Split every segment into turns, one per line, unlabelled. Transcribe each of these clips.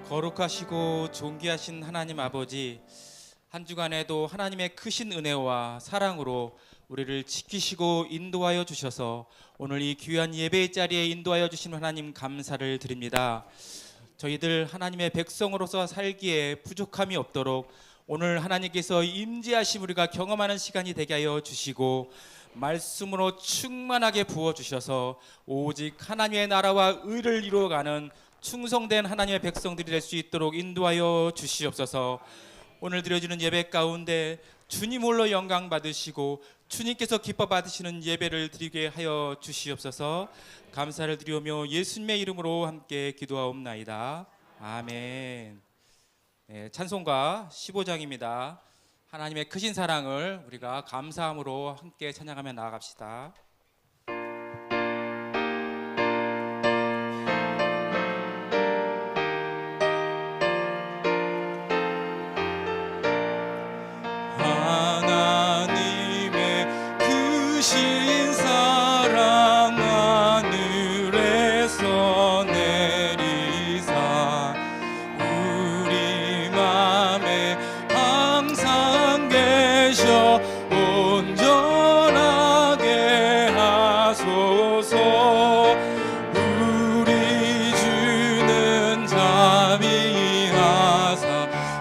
거룩하시고 존귀하신 하나님 아버지, 한 주간에도 하나님의 크신 은혜와 사랑으로 우리를 지키시고 인도하여 주셔서 오늘 이 귀한 예배의 자리에 인도하여 주신 하나님 감사를 드립니다. 저희들 하나님의 백성으로서 살기에 부족함이 없도록 오늘 하나님께서 임재하심 우리가 경험하는 시간이 되게 하여 주시고 말씀으로 충만하게 부어주셔서 오직 하나님의 나라와 의를 이루어가는 충성된 하나님의 백성들이 될 수 있도록 인도하여 주시옵소서. 오늘 드려지는 예배 가운데 주님 홀로 영광 받으시고 주님께서 기뻐 받으시는 예배를 드리게 하여 주시옵소서. 감사를 드리오며 예수님의 이름으로 함께 기도하옵나이다. 아멘. 네, 찬송가 15장입니다. 하나님의 크신 사랑을 우리가 감사함으로 함께 찬양하며 나아갑시다.
하나님의 크신 사랑 하늘에서 내리사 우리 맘에 항상 계셔 온전하게 하소서. 우리 주는 자비하사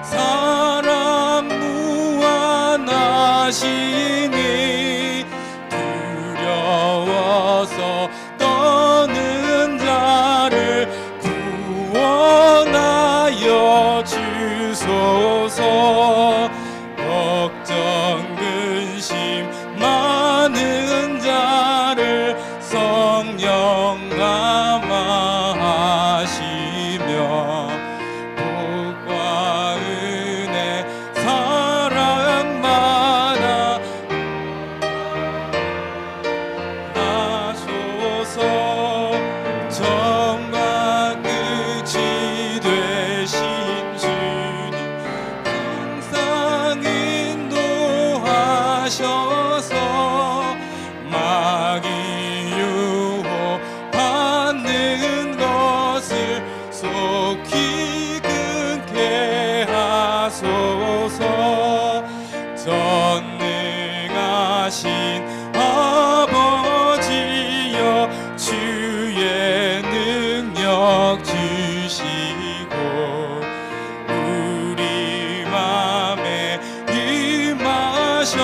사랑 무한하시니 두려워서 떠는 자를 구원하여 주소서. 걱정 근심 많은 자를 성령 감화하시며 복과 은혜 사랑받아 하소서. 처음과 끝이 되신 주님 항상 인도하셔서 마귀 유혹받는 것을 속히 끊게 하소서. 전능하신 아버지여 주의 능력 주시고 우리 맘에 임하셔서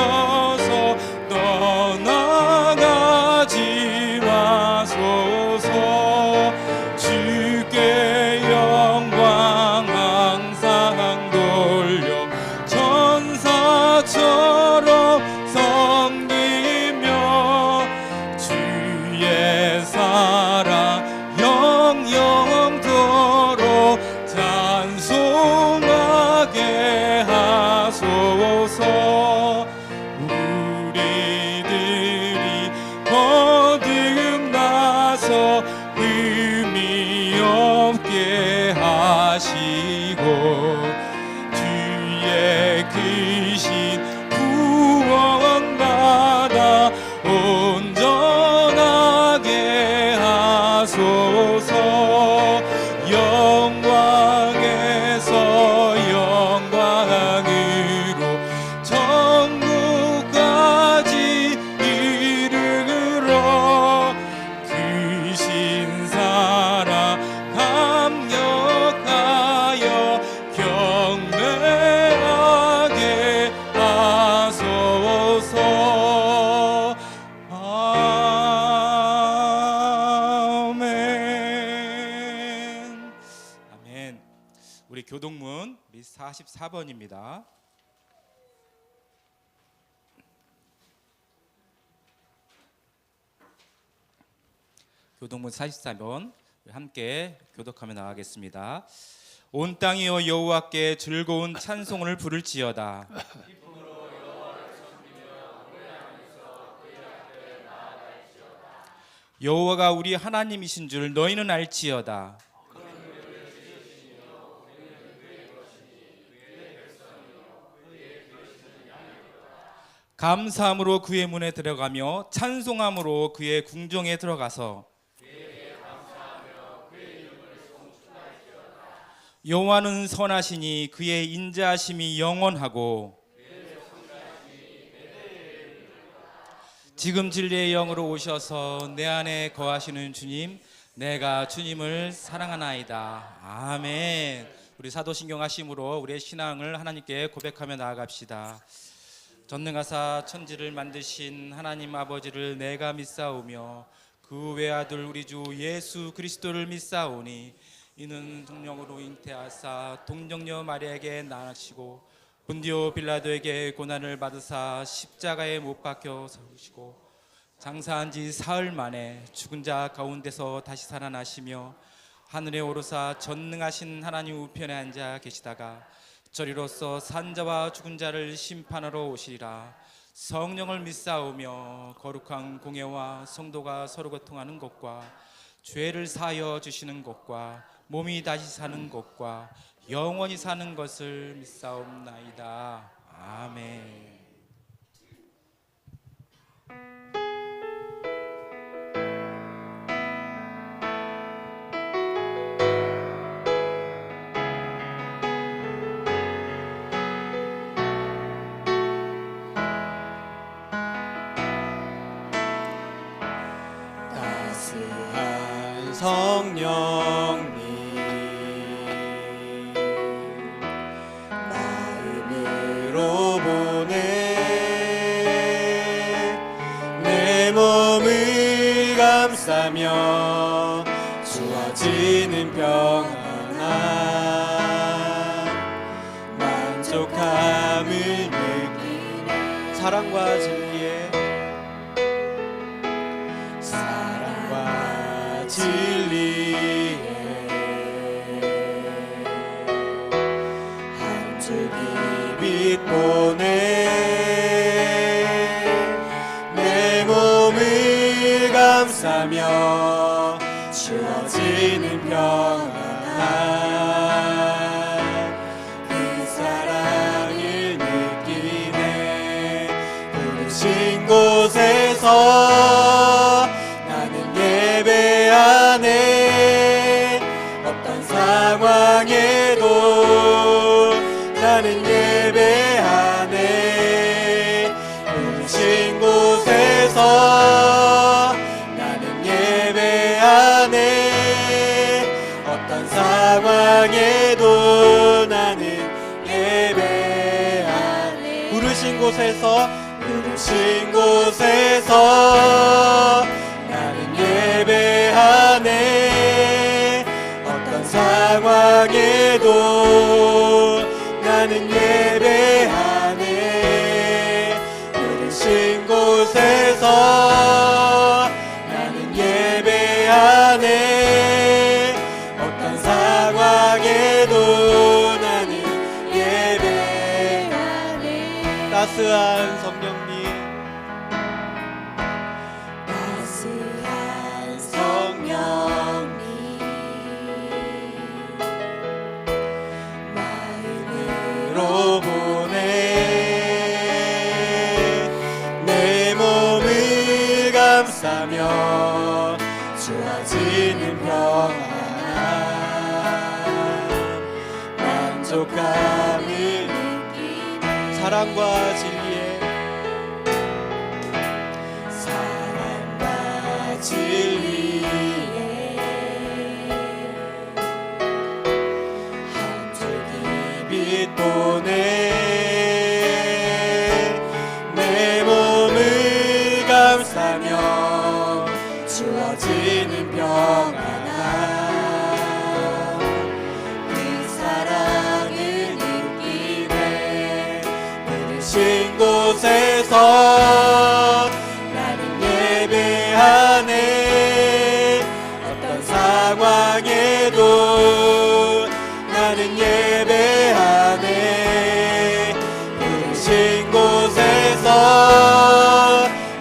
떠나가지 마소서. 주께 영광 항상 돌려 천사처럼 섬기며 주의 사랑 영영토록 찬송하게 하소서. 우리들이 거듭나서 의미 없게 하시고 주의 크신 구원받아 온전하게 하소서. 영광에서 영광으로 천국까지 이르러 크신 사랑 감격하여 경배하게 하소서. 아멘.
아멘. 우리 교동문 44번입니다. 교동문 44번 함께 교독하며 나가겠습니다. 온 땅이여 여호와께 즐거운 찬송을 부를지어다. 여호와가 우리 하나님이신 줄 너희는 알지어다. 감사함으로 그의 문에 들어가며 찬송함으로 그의 궁정에 들어가서 여호와는 선하시니 그의 인자하심이 영원하고 지금 진리의 영으로 오셔서 내 안에 거하시는 주님, 내가 주님을 사랑하나이다. 아멘. 우리 사도신경 하심으로 우리의 신앙을 하나님께 고백하며 나아갑시다. 전능하사 천지를 만드신 하나님 아버지를 내가 믿사오며 그 외아들 우리 주 예수 그리스도를 믿사오니 이는 성령으로 잉태하사 동정녀 마리아에게 낳으시고 본디오 빌라도에게 고난을 받으사 십자가에 못 박혀 서시고 장사한 지 사흘 만에 죽은 자 가운데서 다시 살아나시며 하늘에 오르사 전능하신 하나님 우편에 앉아 계시다가 저리로서 산자와 죽은 자를 심판하러 오시리라. 성령을 믿사오며 거룩한 공예와 성도가 서로 교통하는 것과 죄를 사하여 주시는 것과 몸이 다시 사는 것과 영원히 사는 것을 믿사옵나이다. 아멘.
따스한 성령님 마음으로 보내 내 몸을 감싸며 주어지는 평안함 만족함을 느끼네 사랑과 진리에 진리에 한 줄기 빛 보내 내 몸을 감싸며 주어지는 평안함 그 사랑을 느끼네 부르신 곳에서 예배하네 어떤 상황에도 나는 예배하네 부르신 곳에서 나는 예배하네 어떤 상황에도 나는 예배하네 부르신 곳에서 예배하네 어떤 상황에도 나는 예배하네 부르신 곳에서 나는 예배하네 어떤 상황에도 나는 예배하네 따스한 성령님 마음으로 보내 내 몸을 감싸며 주어지는 평안함 만족함을 느끼네 사랑과 진리에 한 줄기 빛 보내 내 몸을 감싸며 주어지는 평안함 그 사랑을 느끼네 부르신 곳에서 나는 예배하네 어떤 상황에도 나는 예배하네 부르신 곳에서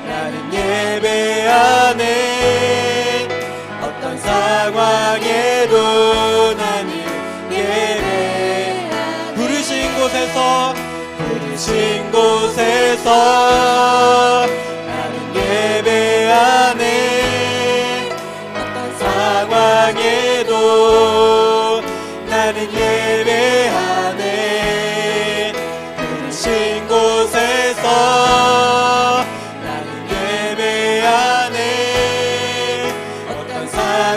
나는 예배하네 어떤 상황에도 나는 예배하네 부르신 곳에서 나는 예배하네 어떤 상황에도 나는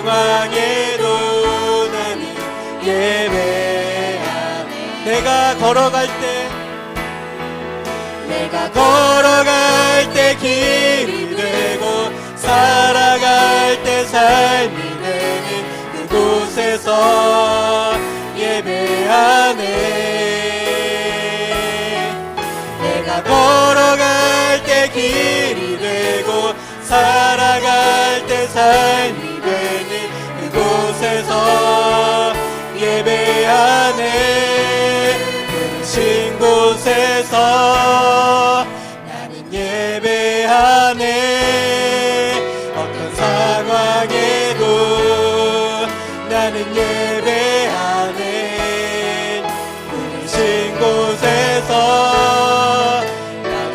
상황에도 나는 예배하네. 내가 걸어갈 때 길이 되고 살아갈 때 삶이 되는 그곳에서 예배하네. 내가 걸어갈 때 길이 되고 살아갈 때 삶이 되는 그곳에서 예배하네. 부르신 곳에서 나는 예배하네. 어떤 상황에도 나는 예배하네. 부르신 곳에서 나는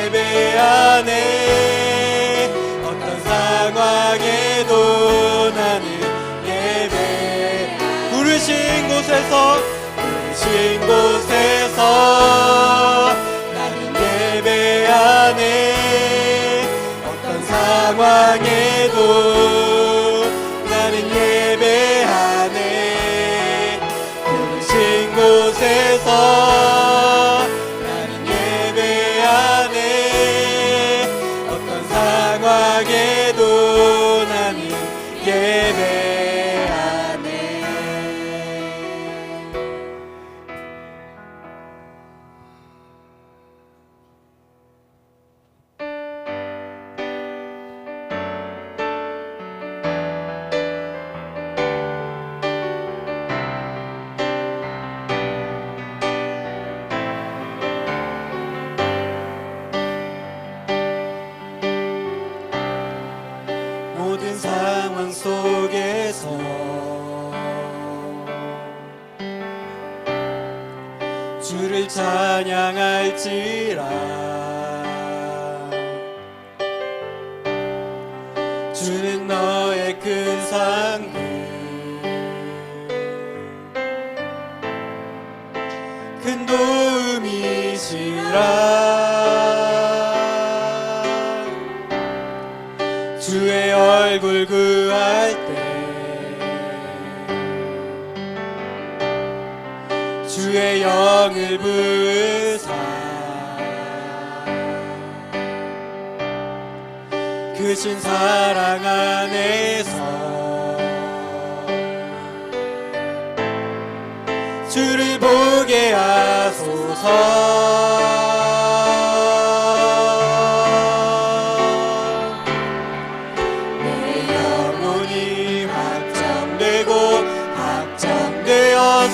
예배하네. 어떤 상황에도 나는 예배. 부르신 곳에서 나는 예배하네. 어떤 상황에도 나는 예배하네. 부르신 곳에서 나는 예배하네. 어떤 상황에도 나는 예배하네. 모든 상황 속에서 주를 찬양할지라. 주는 너의 큰 상급, 큰 도움이시라. 주의 얼굴 구할 때 주의 영을 부으사 크신 사랑 안에서 주를 보게 하소서.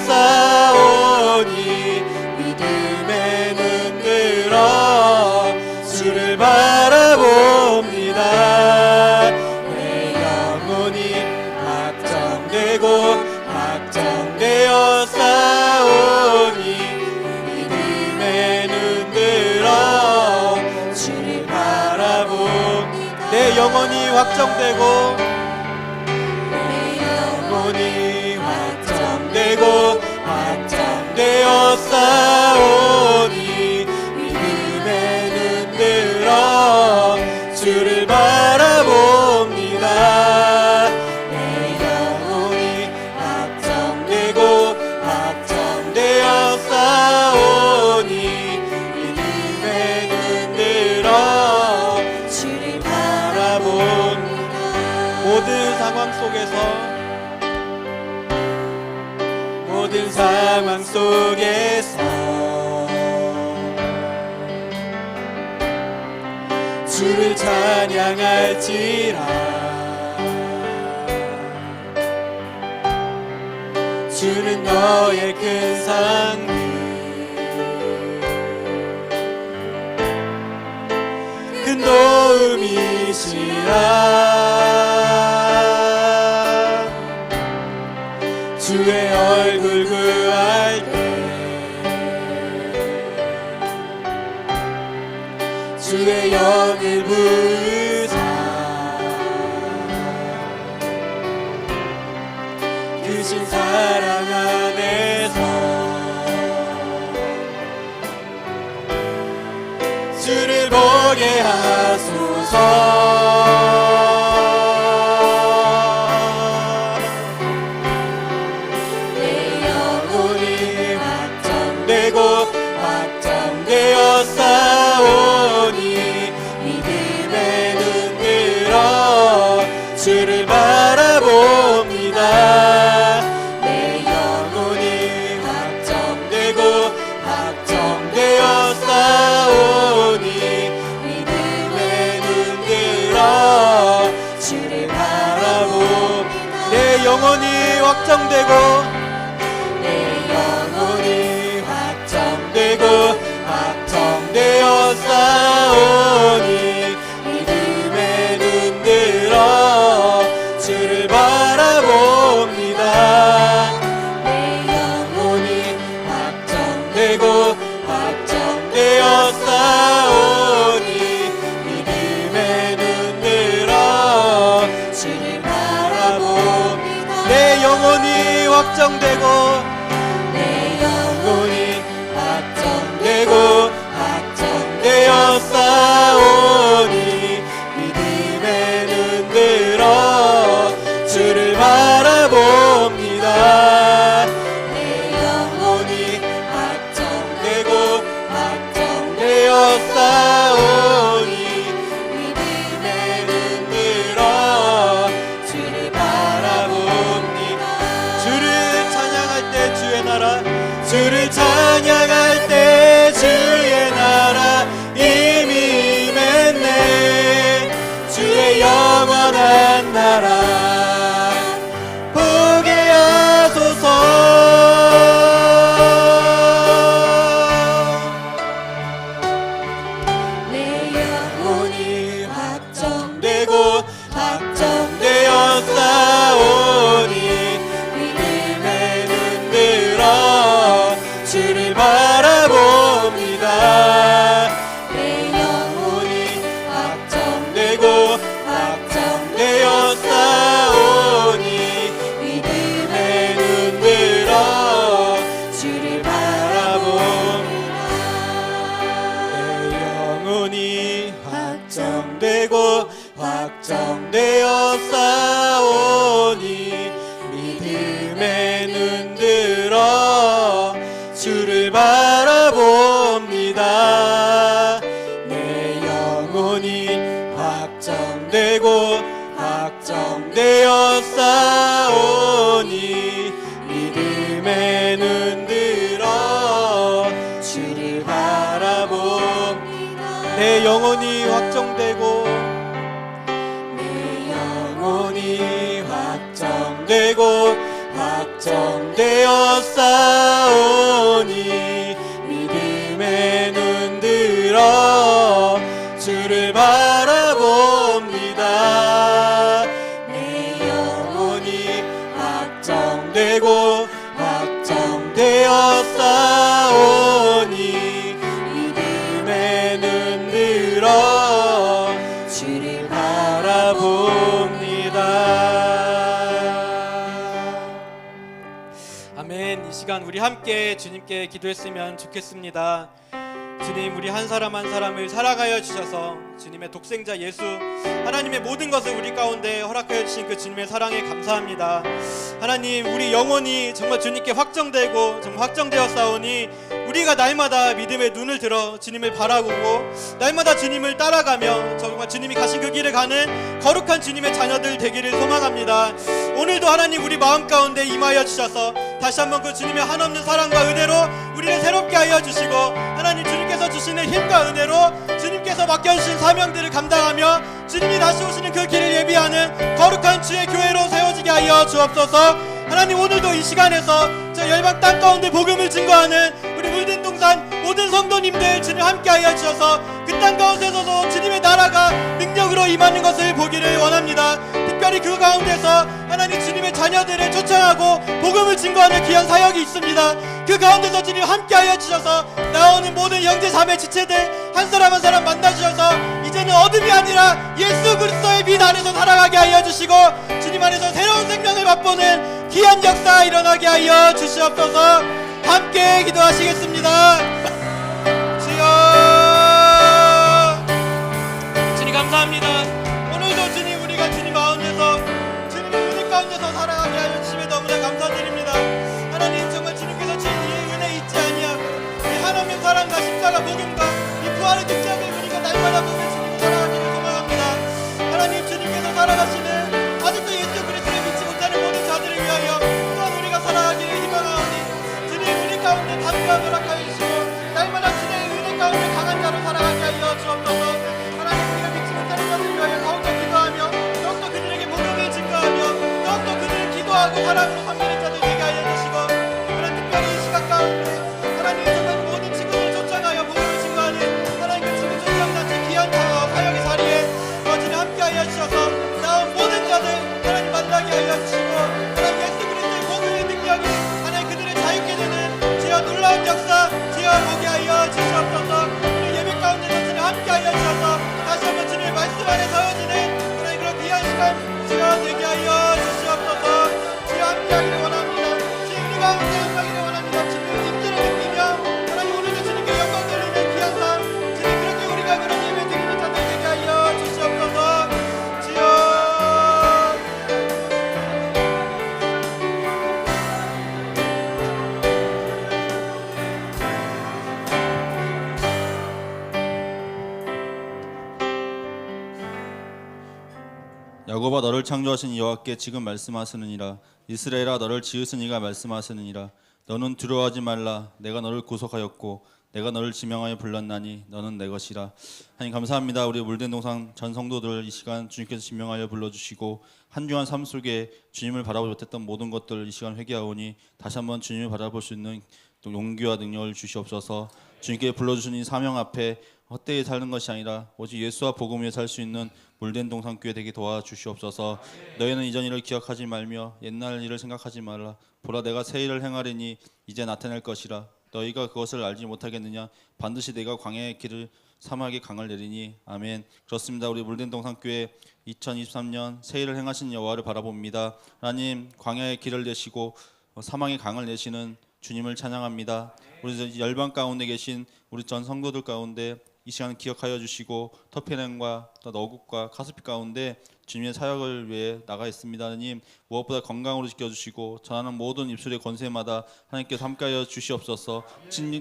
싸우니 믿음에 눈 들어 주를 바라봅니다. 내 영혼이 확정되어 싸우니 믿음에 눈 들어 주를 바라봅니다. 내 영혼이 확정되어 싸우니 믿음에 눈 들어 주를 바라봅니다. 내 영혼이 확정되어 싸우니 믿음에 눈 들어 주를 바라봅니다. 모든 상황 속에서 주를 찬양할지라. 주는 너의 큰 상급, 큰 도움이시라. 주의 얼굴 구할 때 주의 영을 부으사 크신 사랑 안에서 주를 보게 하소서. 내 영혼이 확정되고 내 영혼이 확정되고 확정되어 싸우니 믿음에 눈들어 주를 바라봅니다. 내 영혼이 확정되고 확정되어 싸우니 믿음에 눈들어 주를 바라봅니다. 내 영혼이 확정되고 내 영혼이 확정되고 확정되어 싸우니 믿음에 눈들어 주를 바라봅니다. 내 영혼이 확정되고 확정되어 싸우니 믿음에 눈들어 주를 바라봅니다. 주를 찬양할 때 주의 나라 주를 찬양할 때 주의 나라 이미 임했네. 주의 영원한 나라 보게 하소서. 내 영혼이 확정되고 확정되어 싸우니 믿음에 눈들어 주를 바라봅니다. 내 영혼이 확정되고 확정되어 싸우니 믿음에 눈들어 주를 바라봅니다. 내 영혼이 확정되고 확정되어 싸우니 믿음에 눈들어 주를 바라봅니다. 내 영혼이 확정되고 확정되어 싸우니 믿음에 눈들어 주를 바라봅니다. 내 영혼이 확정되고 내 영혼이 확정되고 확정되어 싸우니 믿음에 눈들어 주를 바라봅니다. 내 영혼이 확정되고 확정되어 싸우니 믿음에 눈들어 주를 바라봅니다.
아멘. 이 시간 우리 함께 주님께 기도했으면 좋겠습니다. 주님, 우리 한 사람 한 사람을 사랑하여 주셔서 주님의 독생자 예수 하나님의 모든 것을 우리 가운데 허락하여 주신 그 주님의 사랑에 감사합니다. 하나님, 우리 영혼이 정말 주님께 확정되고 정말 확정되어 싸우니 우리가 날마다 믿음의 눈을 들어 주님을 바라보고 날마다 주님을 따라가며 정말 주님이 가신 그 길을 가는 거룩한 주님의 자녀들 되기를 소망합니다. 오늘도 하나님 우리 마음 가운데 임하여 주셔서 다시 한번 그 주님의 한없는 사랑과 은혜로 우리를 새롭게 하여 주시고 하나님 주님께서 주시는 힘과 은혜로 주님께서 맡겨주신 사명들을 감당하며 주님이 다시 오시는 그 길을 예비하는 거룩한 주의 교회로 세워지게 하여 주옵소서. 하나님, 오늘도 이 시간에서 저 열방 땅 가운데 복음을 증거하는 우리 물든동산 모든 성도님들 주님 함께하여 주셔서 그 땅 가운데서도 주님의 나라가 능력으로 임하는 것을 보기를 원합니다. 특별히 그 가운데서 하나님 주님의 자녀들을 초청하고 복음을 증거하는 귀한 사역이 있습니다. 그 가운데서 주님 함께하여 주셔서 나오는 모든 형제 자매 지체들 한 사람 한 사람 만나주셔서 이제는 어둠이 아니라 예수 그리스도의 빛 안에서 살아가게 하여 주시고 주님 안에서 새로운 생명을 맛보는 귀한 역사 일어나게 하여 주시옵소서. 함께 기도하시겠습니다. 주여, 주님 감사합니다. 오늘도 주님 우리가 주님 가운데서 주님의 은혜 가운데서 살아가게 하여 주심에 너무나 감사드립니다. 하나님, 정말 주님께서 주신 이 은혜 잊지 아니하고 이 한없는 사랑과 십자가 복음과 이 부활의 능력을 우리가 날마다 보며 주님을 살아가기를 소망합니다. 하나님, 주님께서 살아가시는 아직도 예수 그리스도를 믿지 못하는 모든 자들을 위하여 또한 우리가 살아가기를 희망하오니 주님 우리 가운데 담대함 허락하여 주시고 날마다 주님의 은혜 가운데 강한 자로 살아가게 하여 주옵소서. 하나님, 우리가 믿지 못하는 자들을 위하여 더욱더 기도하며 더욱더 그들에게 복음을 증거하며 더욱더 그들을 기도하며 기도하고 사랑으로 섬기는 자들 되게 하여 주시고, 그런 특별히 이 시간 가운데 하나님 정말 모든 친구들을 초청하여 복음을 증거하는 하나님 그 친구 초청단체 귀한 사역의 자리에 주님 함께하여 주셔서 나온 모든 자들 하나님 만나게 하여 주시고, 하나님 예수 그리스도의 복음의 능력이 하나님 그들을 자유케 되는 주여 놀라운 역사 주여 보게 하여 주시옵소서. 오늘 예배 가운데 주님 함께하여 주셔서 다시 한번 주님의 말씀 안에 서어지는 하나님 그런 귀한 시간 주여 되게 하여 주시옵소서. 주여 함께하기를 원합니다. 주님 우리 가운데 임하기를 원합니다. 주님의 임재를 느끼며 하나님 오늘도 주님께 영광 돌리는 귀한 삶 주님 그렇게 우리가 그런 예배 드리는 자들 되게 하여 주시옵소서. 주여
야곱아 너를 창조하신 여호와께 지금 말씀하시느니라. 이스라엘아 너를 지으신 이가 말씀하시느니라. 너는 두려워하지 말라. 내가 너를 구속하였고 내가 너를 지명하여 불렀나니 너는 내 것이라. 하나님 감사합니다. 우리 물된 동상 전 성도들 이 시간 주님께서 지명하여 불러주시고 한 주간 삶 속에 주님을 바라보지 못했던 모든 것들 이 시간 회개하오니 다시 한번 주님을 바라볼 수 있는 또 용기와 능력을 주시옵소서. 주님께 불러주신 이 사명 앞에 헛되이 사는 것이 아니라 오직 예수와 복음 위에 살 수 있는 물된 동산교회 되게 도와주시옵소서. 너희는 이전 일을 기억하지 말며 옛날 일을 생각하지 말라. 보라 내가 새 일을 행하리니 이제 나타낼 것이라. 너희가 그것을 알지 못하겠느냐. 반드시 내가 광야의 길을 사막에 강을 내리니. 아멘. 그렇습니다. 우리 물된 동산교회 2023년 새 일을 행하신 여호와를 바라봅니다. 하나님 광야의 길을 내시고 사막의 강을 내시는 주님을 찬양합니다. 우리 열방 가운데 계신 우리 전 성도들 가운데 이 시간 기억하여 주시고 터피넨과 또 너국과 카스피 가운데 주님의 사역을 위해 나가 있습니다. 하나님 무엇보다 건강으로 지켜주시고 전하는 모든 입술의 권세마다 하나님께서 함께하여 주시옵소서.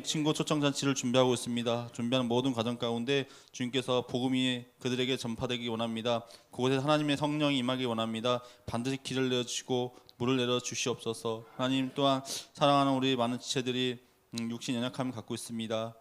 친구 초청잔치를 준비하고 있습니다. 준비하는 모든 과정 가운데 주님께서 복음이 그들에게 전파되기 원합니다. 그곳에 하나님의 성령이 임하기 원합니다. 반드시 길을 내어주시고 물을 내려 주시옵소서. 하나님 또한 사랑하는 우리 많은 지체들이 육신 연약함을 갖고 있습니다.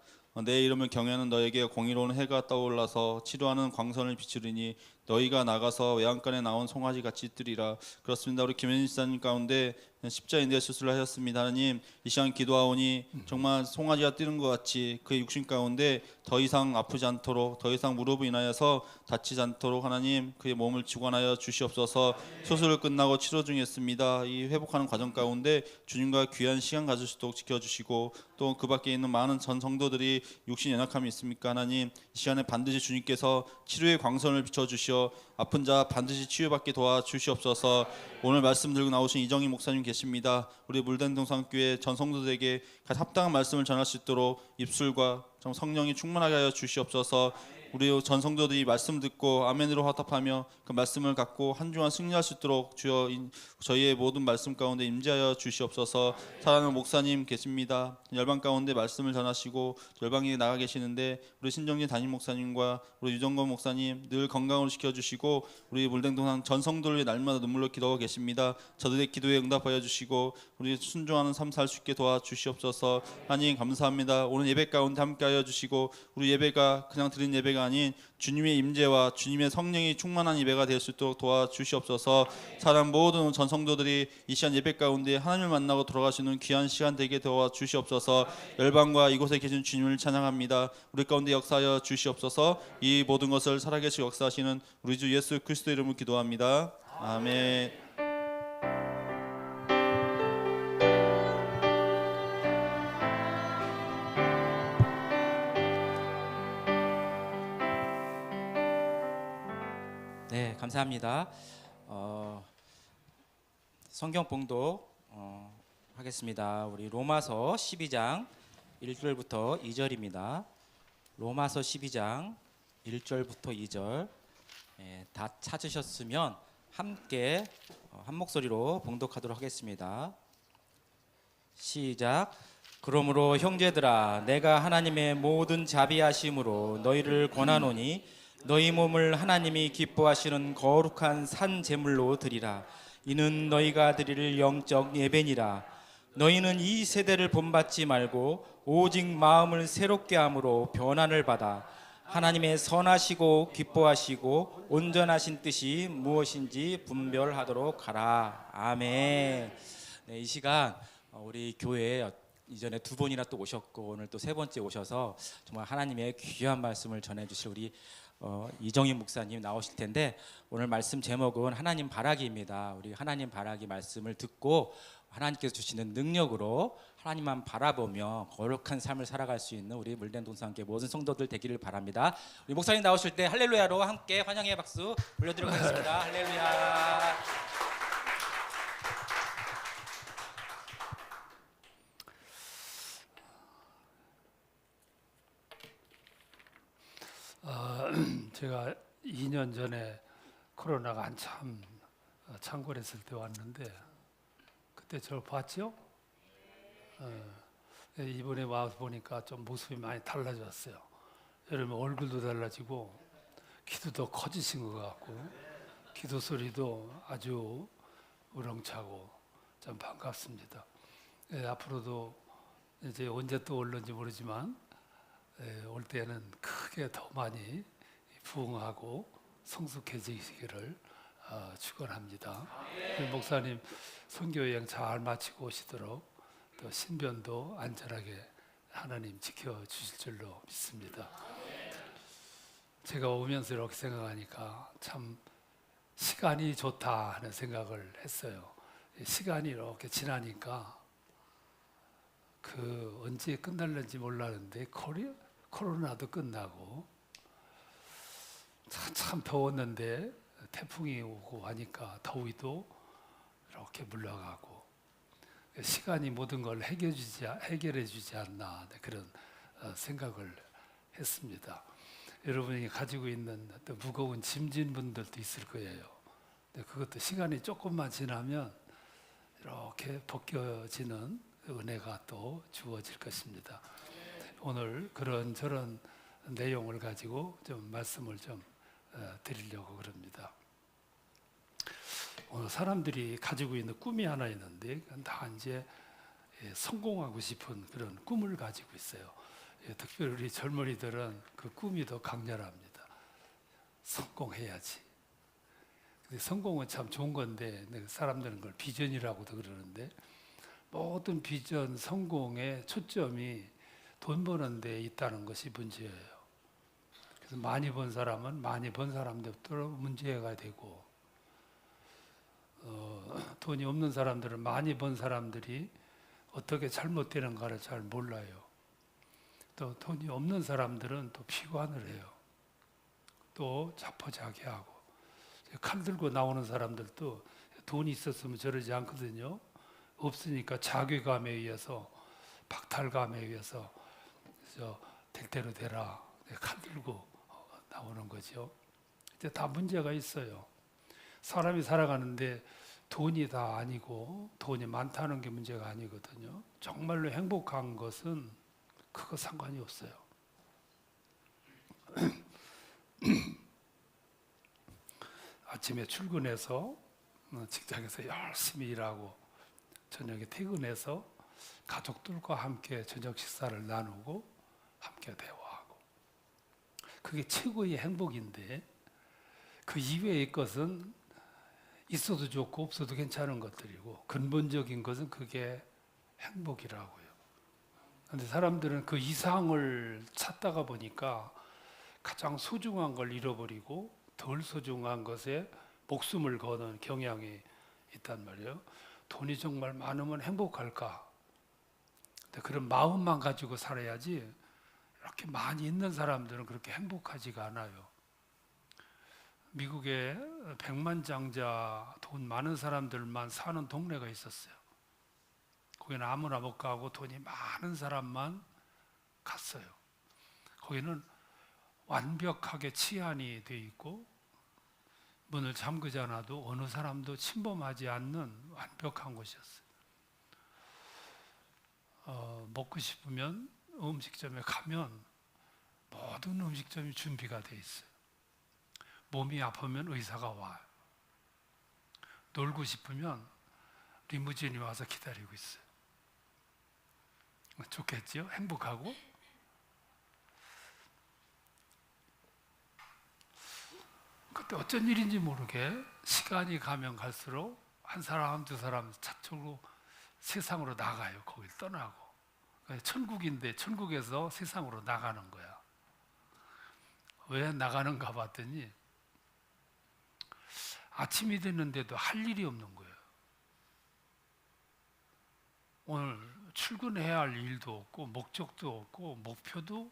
내 이름을 경외하는 너에게 공의로운 해가 떠올라서 치료하는 광선을 비추리니 너희가 나가서 외양간에 나온 송아지 같이 뜨리라. 그렇습니다. 우리 김현진 지사님 가운데 십자인대 수술을 하셨습니다. 하나님 이 시간 기도하오니 정말 송아지가 뛰는 것 같이 그의 육신 가운데 더 이상 아프지 않도록 더 이상 무릎을 인하여서 다치지 않도록 하나님 그의 몸을 주관하여 주시옵소서. 수술을 끝나고 치료 중에 있습니다. 이 회복하는 과정 가운데 주님과 귀한 시간 가질 수 있도록 지켜주시고 또 그 밖에 있는 많은 전 성도들이 육신 연약함이 있습니까? 하나님 이 시간에 반드시 주님께서 치료의 광선을 비춰주시어 아픈 자 반드시 치유받게 도와주시옵소서. 오늘 말씀 들고 나오신 이정희 목사님 계십니다. 우리 물된 동산교회 전 성도들에게 합당한 말씀을 전할 수 있도록 입술과 성령이 충만하게 하여 주시옵소서. 우리 전 성도들이 말씀 듣고 아멘으로 화답하며 그 말씀을 갖고 한 주간 승리할 수 있도록 주여 저희의 모든 말씀 가운데 임재하여 주시옵소서. 사랑하는 목사님 계십니다. 열방 가운데 말씀을 전하시고 열방에 나가 계시는데 우리 신정진 담임 목사님과 우리 유정건 목사님 늘 건강으로 지켜주시고 우리 물댕동산 전 성도를 날마다 눈물로 기도하고 계십니다. 저들의 기도에 응답하여 주시고 우리 순종하는 삶 살 수 있게 도와주시옵소서. 하나님 감사합니다. 오늘 예배 가운데 함께하여 주시고 우리 예배가 그냥 드린 예배가 아닌 주님의 임재와 주님의 성령이 충만한 예배가 될 수 있도록 도와주시옵소서. 사랑 모든 전 성도들이 이 시간 예배 가운데 하나님을 만나고 돌아가시는 귀한 시간 되게 도와주시옵소서. 열방과 이곳에 계신 주님을 찬양합니다. 우리 가운데 역사하여 주시옵소서. 이 모든 것을 살아계시고 역사하시는 우리 주 예수 그리스도 이름으로 기도합니다. 아멘.
네, 감사합니다. 성경 봉독 하겠습니다. 우리 로마서 12장 1절부터 2절입니다. 로마서 12장 1절부터 2절 다 찾으셨으면 함께 한 목소리로 봉독하도록 하겠습니다. 시작. 그러므로 형제들아 내가 하나님의 모든 자비하심으로 너희를 권하노니 너희 몸을 하나님이 기뻐하시는 거룩한 산 제물로 드리라. 이는 너희가 드릴 영적 예배니라. 너희는 이 세대를 본받지 말고 오직 마음을 새롭게 함으로 변화를 받아 하나님의 선하시고 기뻐하시고 온전하신 뜻이 무엇인지 분별하도록 하라. 아멘. 네, 이 시간 우리 교회에 이전에 두 번이나 또 오셨고 오늘 또 세 번째 오셔서 정말 하나님의 귀한 말씀을 전해주실 우리 이정희 목사님 나오실 텐데, 오늘 말씀 제목은 하나님 바라기입니다. 우리 하나님 바라기 말씀을 듣고 하나님께서 주시는 능력으로 하나님만 바라보며 거룩한 삶을 살아갈 수 있는 우리 물된 동산교회 모든 성도들 되기를 바랍니다. 우리 목사님 나오실 때 할렐루야로 함께 환영의 박수 올려드리도록 하겠습니다. 할렐루야.
제가 2년 전에 코로나가 한참 창궐했을 때 왔는데 그때 저를 봤죠? 이번에 와서 보니까 좀 모습이 많이 달라졌어요. 여러분 얼굴도 달라지고 키도 커지신 것 같고 기도 소리도 아주 우렁차고 참 반갑습니다. 앞으로도 이제 언제 또 올는지 모르지만 올 때는 크게 더 많이 부흥하고 성숙해지기를 축원합니다. 목사님 선교 여행 잘 마치고 오시도록 또 신변도 안전하게 하나님 지켜주실 줄로 믿습니다. 제가 오면서 이렇게 생각하니까 참 시간이 좋다 하는 생각을 했어요. 시간이 이렇게 지나니까 그 언제 끝날는지 몰랐는데 코로나도 끝나고 참 더웠는데 태풍이 오고 하니까 더위도 이렇게 물러가고 시간이 모든 걸 해결해 주지 않나 그런 생각을 했습니다. 여러분이 가지고 있는 또 무거운 짐진 분들도 있을 거예요. 그것도 시간이 조금만 지나면 이렇게 벗겨지는 은혜가 또 주어질 것입니다. 오늘 그런저런 내용을 가지고 좀 말씀을 좀 드리려고 그럽니다. 오늘 사람들이 가지고 있는 꿈이 하나 있는데 그건 다 이제 성공하고 싶은 그런 꿈을 가지고 있어요. 특별히 우리 젊은이들은 그 꿈이 더 강렬합니다. 성공해야지. 근데 성공은 참 좋은 건데 사람들은 그걸 비전이라고도 그러는데 모든 비전, 성공의 초점이 돈 버는 데 있다는 것이 문제예요. 그래서 많이 번 사람은 많이 번 사람들부터 문제가 되고 돈이 없는 사람들은 많이 번 사람들이 어떻게 잘못되는가를 잘 몰라요. 또 돈이 없는 사람들은 또 피관을 해요. 또 자포자기하고 칼 들고 나오는 사람들도 돈이 있었으면 저러지 않거든요. 없으니까 자괴감에 의해서 박탈감에 의해서 될 대로 되라 칼 들고 나오는 거죠. 이제 다 문제가 있어요. 사람이 살아가는데 돈이 다 아니고 돈이 많다는 게 문제가 아니거든요. 정말로 행복한 것은 그거 상관이 없어요. 아침에 출근해서 직장에서 열심히 일하고 저녁에 퇴근해서 가족들과 함께 저녁 식사를 나누고 함께 대화하고 그게 최고의 행복인데 그 이외의 것은 있어도 좋고 없어도 괜찮은 것들이고 근본적인 것은 그게 행복이라고요. 그런데 사람들은 그 이상을 찾다가 보니까 가장 소중한 걸 잃어버리고 덜 소중한 것에 목숨을 거는 경향이 있단 말이에요. 돈이 정말 많으면 행복할까? 근데 그런 마음만 가지고 살아야지 이렇게 많이 있는 사람들은 그렇게 행복하지가 않아요. 미국에 백만장자 돈 많은 사람들만 사는 동네가 있었어요. 거기는 아무나 못 가고 돈이 많은 사람만 갔어요. 거기는 완벽하게 치안이 돼 있고 문을 잠그지 않아도 어느 사람도 침범하지 않는 완벽한 곳이었어요. 먹고 싶으면 음식점에 가면 모든 음식점이 준비가 돼 있어요. 몸이 아프면 의사가 와요. 놀고 싶으면 리무진이 와서 기다리고 있어요. 좋겠죠? 행복하고. 그때 어쩐 일인지 모르게 시간이 가면 갈수록 한 사람 두 사람 차츰으로 세상으로 나가요. 거길 떠나고. 천국인데 천국에서 세상으로 나가는 거야. 왜 나가는가 봤더니 아침이 됐는데도 할 일이 없는 거예요. 오늘 출근해야 할 일도 없고 목적도 없고 목표도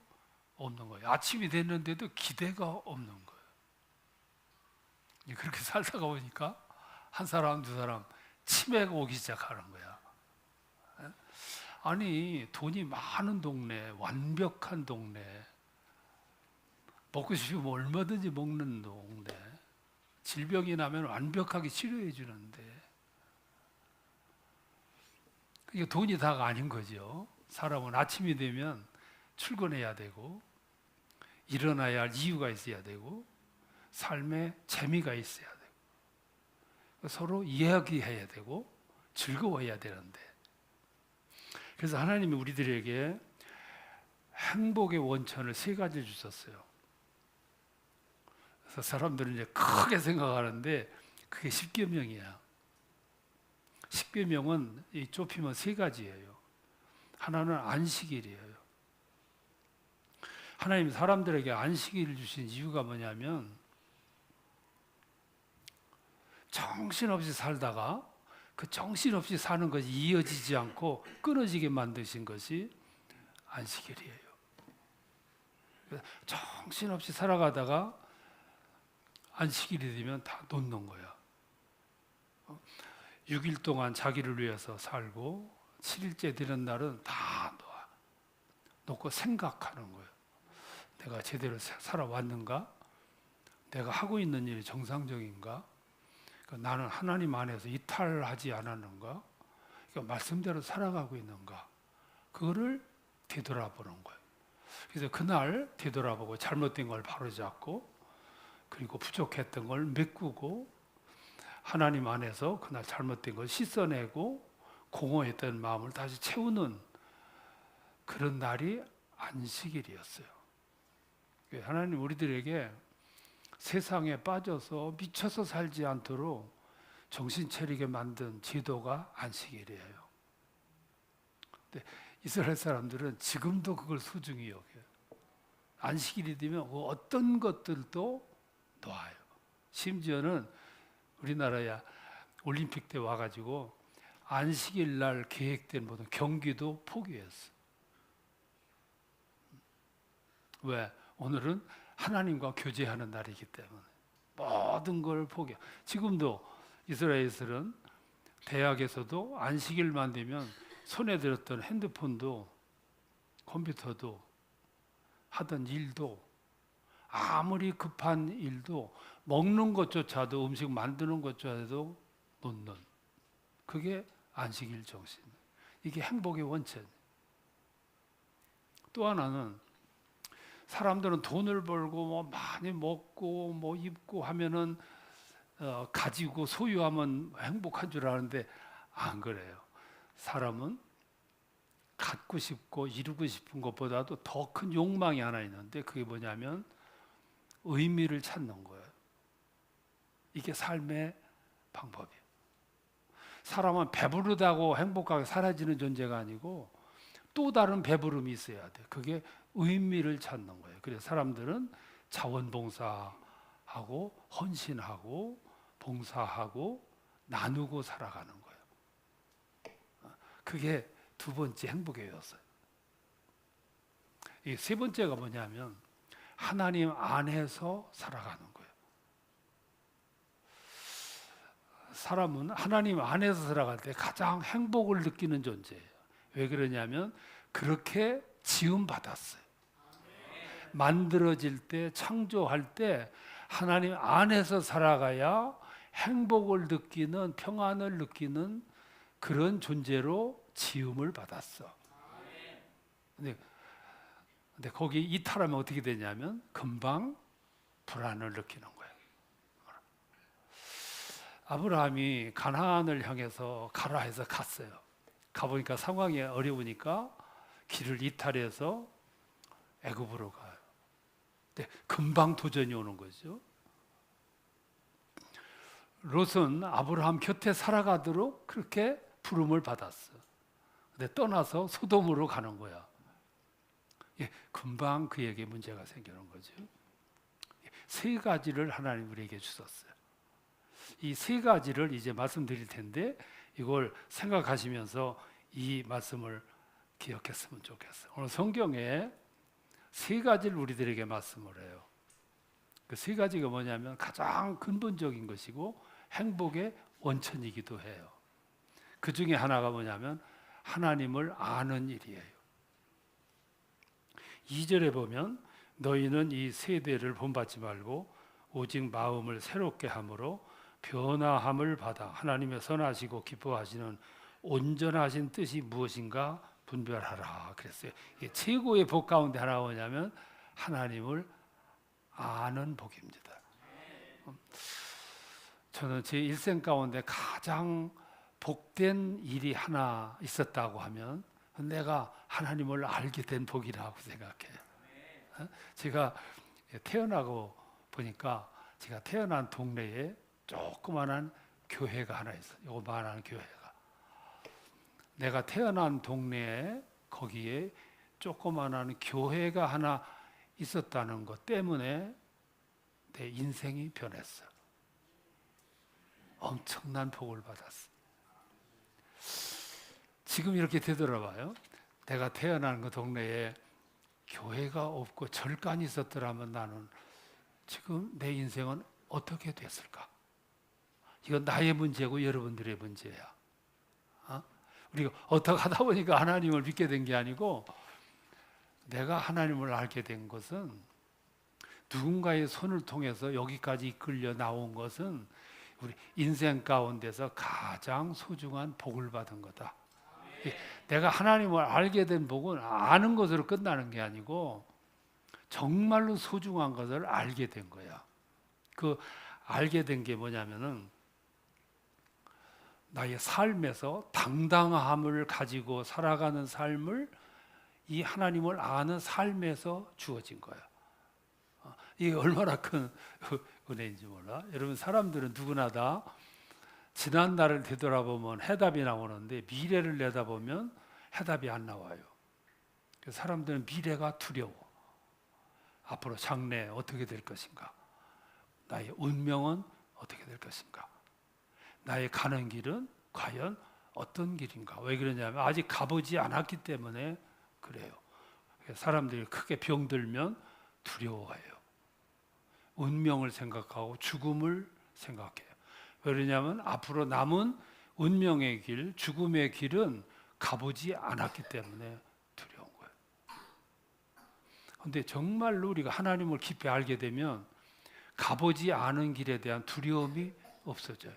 없는 거예요. 아침이 됐는데도 기대가 없는 거예요. 그렇게 살다가 보니까 한 사람 두 사람 치매가 오기 시작하는 거야. 아니 돈이 많은 동네, 완벽한 동네, 먹고 싶으면 얼마든지 먹는 동네, 질병이 나면 완벽하게 치료해 주는데 이게 돈이 다가 아닌 거죠. 사람은 아침이 되면 출근해야 되고 일어나야 할 이유가 있어야 되고 삶에 재미가 있어야 되고 서로 이야기해야 되고 즐거워해야 되는데, 그래서 하나님이 우리들에게 행복의 원천을 세 가지를 주셨어요. 그래서 사람들은 이제 크게 생각하는데 그게 십계명이야. 십계명은 이 좁히면 세 가지예요. 하나는 안식일이에요. 하나님 사람들에게 안식일을 주신 이유가 뭐냐면 정신없이 살다가 그 정신없이 사는 것이 이어지지 않고 끊어지게 만드신 것이 안식일이에요. 정신없이 살아가다가 안식일이 되면 다 놓는 거야. 6일 동안 자기를 위해서 살고 7일째 되는 날은 다 놓고 생각하는 거예요. 내가 제대로 살아왔는가? 내가 하고 있는 일이 정상적인가? 그러니까 나는 하나님 안에서 이탈하지 않았는가? 그러니까 말씀대로 살아가고 있는가? 그거를 되돌아보는 거예요. 그래서 그날 되돌아보고 잘못된 걸 바로잡고 그리고 부족했던 걸 메꾸고 하나님 안에서 그날 잘못된 걸 씻어내고 공허했던 마음을 다시 채우는 그런 날이 안식일이었어요. 하나님 우리들에게 세상에 빠져서 미쳐서 살지 않도록 정신 차리게 만든 제도가 안식일이에요. 근데 이스라엘 사람들은 지금도 그걸 소중히 여겨요. 안식일이 되면 어떤 것들도 놓아요. 심지어는 우리나라야 올림픽 때 와가지고 안식일 날 계획된 모든 경기도 포기했어. 왜? 오늘은 하나님과 교제하는 날이기 때문에 모든 걸 포기해. 지금도 이스라엘은 대학에서도 안식일만 되면 손에 들었던 핸드폰도 컴퓨터도 하던 일도 아무리 급한 일도 먹는 것조차도 음식 만드는 것조차도 놓는, 그게 안식일 정신. 이게 행복의 원천. 또 하나는 사람들은 돈을 벌고 뭐 많이 먹고 뭐 입고 하면은 가지고 소유하면 행복한 줄 아는데 안 그래요. 사람은 갖고 싶고 이루고 싶은 것보다도 더 큰 욕망이 하나 있는데 그게 뭐냐면 의미를 찾는 거예요. 이게 삶의 방법이에요. 사람은 배부르다고 행복하게 사라지는 존재가 아니고 또 다른 배부름이 있어야 돼. 그게 의미를 찾는 거예요. 그래서 사람들은 자원봉사하고 헌신하고 봉사하고 나누고 살아가는 거예요. 그게 두 번째 행복이었어요. 이 세 번째가 뭐냐면 하나님 안에서 살아가는 거예요. 사람은 하나님 안에서 살아갈 때 가장 행복을 느끼는 존재예요. 왜 그러냐면 그렇게 지음받았어요. 만들어질 때, 창조할 때 하나님 안에서 살아가야 행복을 느끼는, 평안을 느끼는 그런 존재로 지음을 받았어. 근데 거기 이탈하면 어떻게 되냐면 금방 불안을 느끼는 거예요. 아브라함이 가나안을 향해서 가라 해서 갔어요. 가보니까 상황이 어려우니까 길을 이탈해서 애굽으로 가요. 근데 금방 도전이 오는 거죠. 롯은 아브라함 곁에 살아가도록 그렇게 부름을 받았어. 근데 떠나서 소돔으로 가는 거야. 예, 금방 그에게 문제가 생기는 거죠. 세 가지를 하나님 우리에게 주셨어요. 이 세 가지를 이제 말씀드릴 텐데 이걸 생각하시면서 이 말씀을 기억했으면 좋겠어요. 오늘 성경에 세 가지를 우리들에게 말씀을 해요. 그 세 가지가 뭐냐면 가장 근본적인 것이고 행복의 원천이기도 해요. 그 중에 하나가 뭐냐면 하나님을 아는 일이에요. 2절에 보면 너희는 이 세대를 본받지 말고 오직 마음을 새롭게 함으로 변화함을 받아 하나님의 선하시고 기뻐하시는 온전하신 뜻이 무엇인가 분별하라 그랬어요. 이게 최고의 복 가운데 하나가 뭐냐면 하나님을 아는 복입니다. 저는 제 일생 가운데 가장 복된 일이 하나 있었다고 하면 내가 하나님을 알게 된 복이라고 생각해요. 제가 태어나고 보니까 제가 태어난 동네에 조그만한 교회가 하나 있어요. 요만한 교회가. 내가 태어난 동네에 거기에 조그만한 교회가 하나 있었다는 것 때문에 내 인생이 변했어. 엄청난 복을 받았어. 지금 이렇게 되돌아봐요. 내가 태어난 그 동네에 교회가 없고 절간이 있었더라면 나는 지금 내 인생은 어떻게 됐을까? 이건 나의 문제고 여러분들의 문제야. 우리가 어떻게 하다 보니까 하나님을 믿게 된 게 아니고 내가 하나님을 알게 된 것은 누군가의 손을 통해서 여기까지 이끌려 나온 것은 우리 인생 가운데서 가장 소중한 복을 받은 거다. 내가 하나님을 알게 된 복은 아는 것으로 끝나는 게 아니고 정말로 소중한 것을 알게 된 거야. 그 알게 된 게 뭐냐면은 나의 삶에서 당당함을 가지고 살아가는 삶을 이 하나님을 아는 삶에서 주어진 거야. 이게 얼마나 큰 은혜인지 몰라. 여러분 사람들은 누구나 다 지난 날을 되돌아보면 해답이 나오는데 미래를 내다보면 해답이 안 나와요. 그래서 사람들은 미래가 두려워. 앞으로 장래 어떻게 될 것인가? 나의 운명은 어떻게 될 것인가? 나의 가는 길은 과연 어떤 길인가? 왜 그러냐면 아직 가보지 않았기 때문에 그래요. 사람들이 크게 병들면 두려워해요. 운명을 생각하고 죽음을 생각해요. 왜 그러냐면 앞으로 남은 운명의 길, 죽음의 길은 가보지 않았기 때문에 두려운 거예요. 그런데 정말로 우리가 하나님을 깊이 알게 되면 가보지 않은 길에 대한 두려움이 없어져요.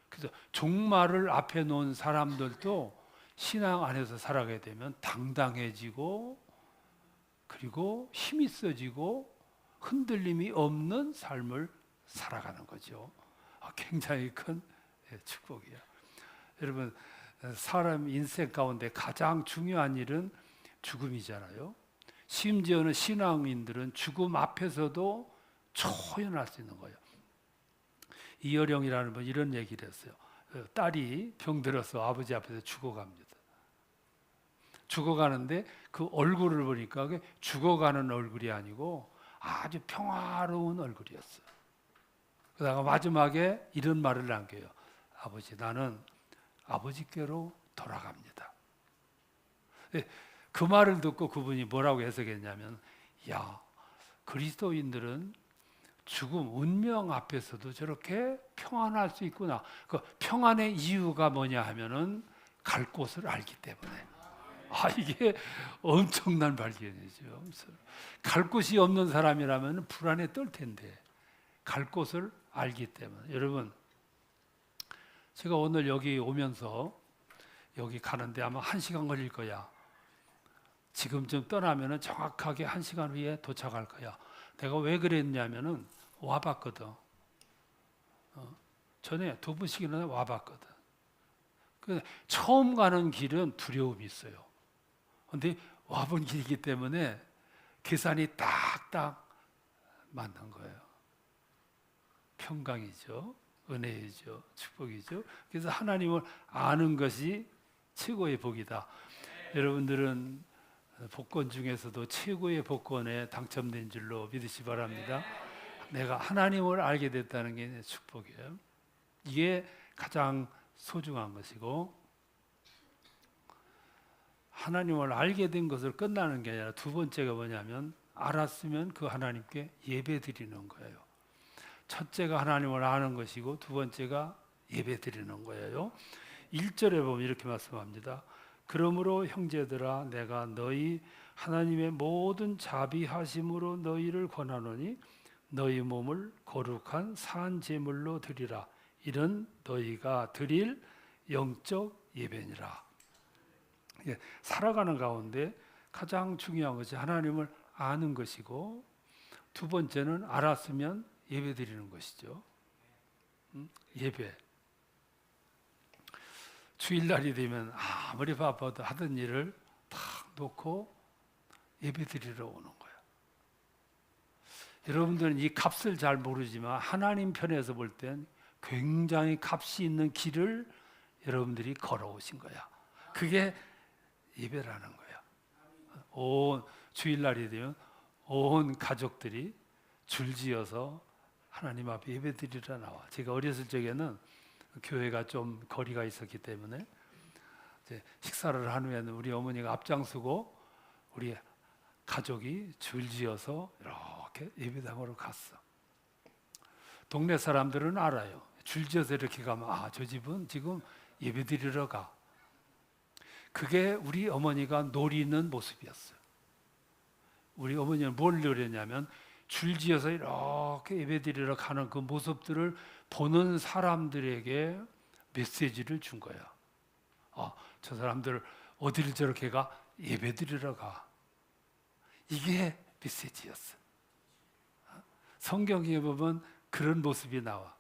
그래서 종말을 앞에 놓은 사람들도 신앙 안에서 살아가게 되면 당당해지고 그리고 힘이 있어지고 흔들림이 없는 삶을 살아가는 거죠. 굉장히 큰 축복이야. 여러분 사람 인생 가운데 가장 중요한 일은 죽음이잖아요. 심지어는 신앙인들은 죽음 앞에서도 초연할 수 있는 거예요. 이여령이라는 분 이런 얘기를 했어요. 딸이 병들어서 아버지 앞에서 죽어갑니다. 죽어가는데 그 얼굴을 보니까 죽어가는 얼굴이 아니고 아주 평화로운 얼굴이었어요. 그러다가 마지막에 이런 말을 남겨요. 아버지, 나는 아버지께로 돌아갑니다. 그 말을 듣고 그분이 뭐라고 해석했냐면, 야, 그리스도인들은 죽음, 운명 앞에서도 저렇게 평안할 수 있구나. 그 평안의 이유가 뭐냐 하면은 갈 곳을 알기 때문에. 이게 엄청난 발견이죠. 갈 곳이 없는 사람이라면 불안에 떨 텐데 갈 곳을 알기 때문에. 여러분, 제가 오늘 여기 오면서 여기 가는데 아마 1시간 걸릴 거야. 지금쯤 떠나면은 정확하게 1시간 후에 도착할 거야. 내가 왜 그랬냐면은 와봤거든. 전에 2번씩이나 와봤거든. 처음 가는 길은 두려움이 있어요. 근데 와본 길이기 때문에 계산이 딱딱 맞는 거예요. 평강이죠. 은혜이죠. 축복이죠. 그래서 하나님을 아는 것이 최고의 복이다. 여러분들은 복권 중에서도 최고의 복권에 당첨된 줄로 믿으시 바랍니다. 내가 하나님을 알게 됐다는 게 축복이에요. 이게 가장 소중한 것이고, 하나님을 알게 된 것을 끝나는 게 아니라 두 번째가 뭐냐면 알았으면 그 하나님께 예배 드리는 거예요. 첫째가 하나님을 아는 것이고 두 번째가 예배 드리는 거예요. 1절에 보면 이렇게 말씀합니다. 그러므로 형제들아 내가 너희 하나님의 모든 자비하심으로 너희를 권하노니 너희 몸을 거룩한 산 제물로 드리라. 이는 너희가 드릴 영적 예배니라. 살아가는 가운데 가장 중요한 것이 하나님을 아는 것이고, 두 번째는 알았으면 예배 드리는 것이죠. 예배. 주일날이 되면 아무리 바빠도 하던 일을 탁 놓고 예배 드리러 오는 거예요. 여러분들은 이 값을 잘 모르지만 하나님 편에서 볼 땐 굉장히 값이 있는 길을 여러분들이 걸어오신 거야. 그게 예배라는 거야. 온 주일날이 되면 온 가족들이 줄지어서 하나님 앞에 예배 드리러 나와. 제가 어렸을 적에는 교회가 좀 거리가 있었기 때문에 이제 식사를 한 후에는 우리 어머니가 앞장서고 우리 가족이 줄지어서 이렇게 예배당으로 갔어. 동네 사람들은 알아요. 줄지어서 이렇게 가면 저 집은 지금 예배 드리러 가. 그게 우리 어머니가 노리는 모습이었어요. 우리 어머니는 뭘 노렸냐면 줄지어서 이렇게 예배드리러 가는 그 모습들을 보는 사람들에게 메시지를 준 거야. 저 사람들 어디를 저렇게 가? 예배드리러 가. 이게 메시지였어. 성경에 보면 그런 모습이 나와.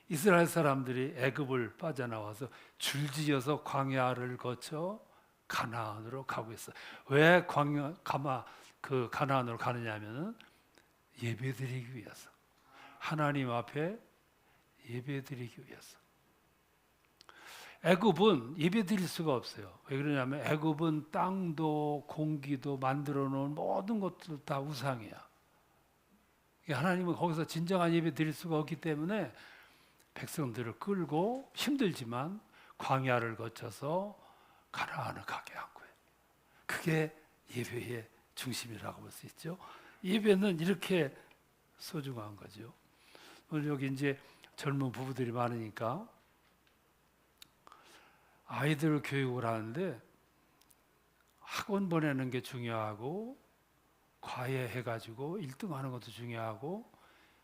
이스라엘 사람들이 애굽을 빠져나와서 줄지어서 광야를 거쳐 가나안으로 가고 있어. 왜 가나안으로 가느냐면은 예배드리기 위해서. 하나님 앞에 예배드리기 위해서. 애굽은 예배드릴 수가 없어요. 왜 그러냐면 애굽은 땅도 공기도 만들어 놓은 모든 것들 다 우상이야. 하나님은 거기서 진정한 예배 드릴 수가 없기 때문에 백성들을 끌고 힘들지만 광야를 거쳐서 가나안을 가게 한 거예요. 그게 예배의 중심이라고 볼 수 있죠. 예배는 이렇게 소중한 거죠. 오늘 여기 이제 젊은 부부들이 많으니까 아이들 교육을 하는데 학원 보내는 게 중요하고 과외 해가지고 1등 하는 것도 중요하고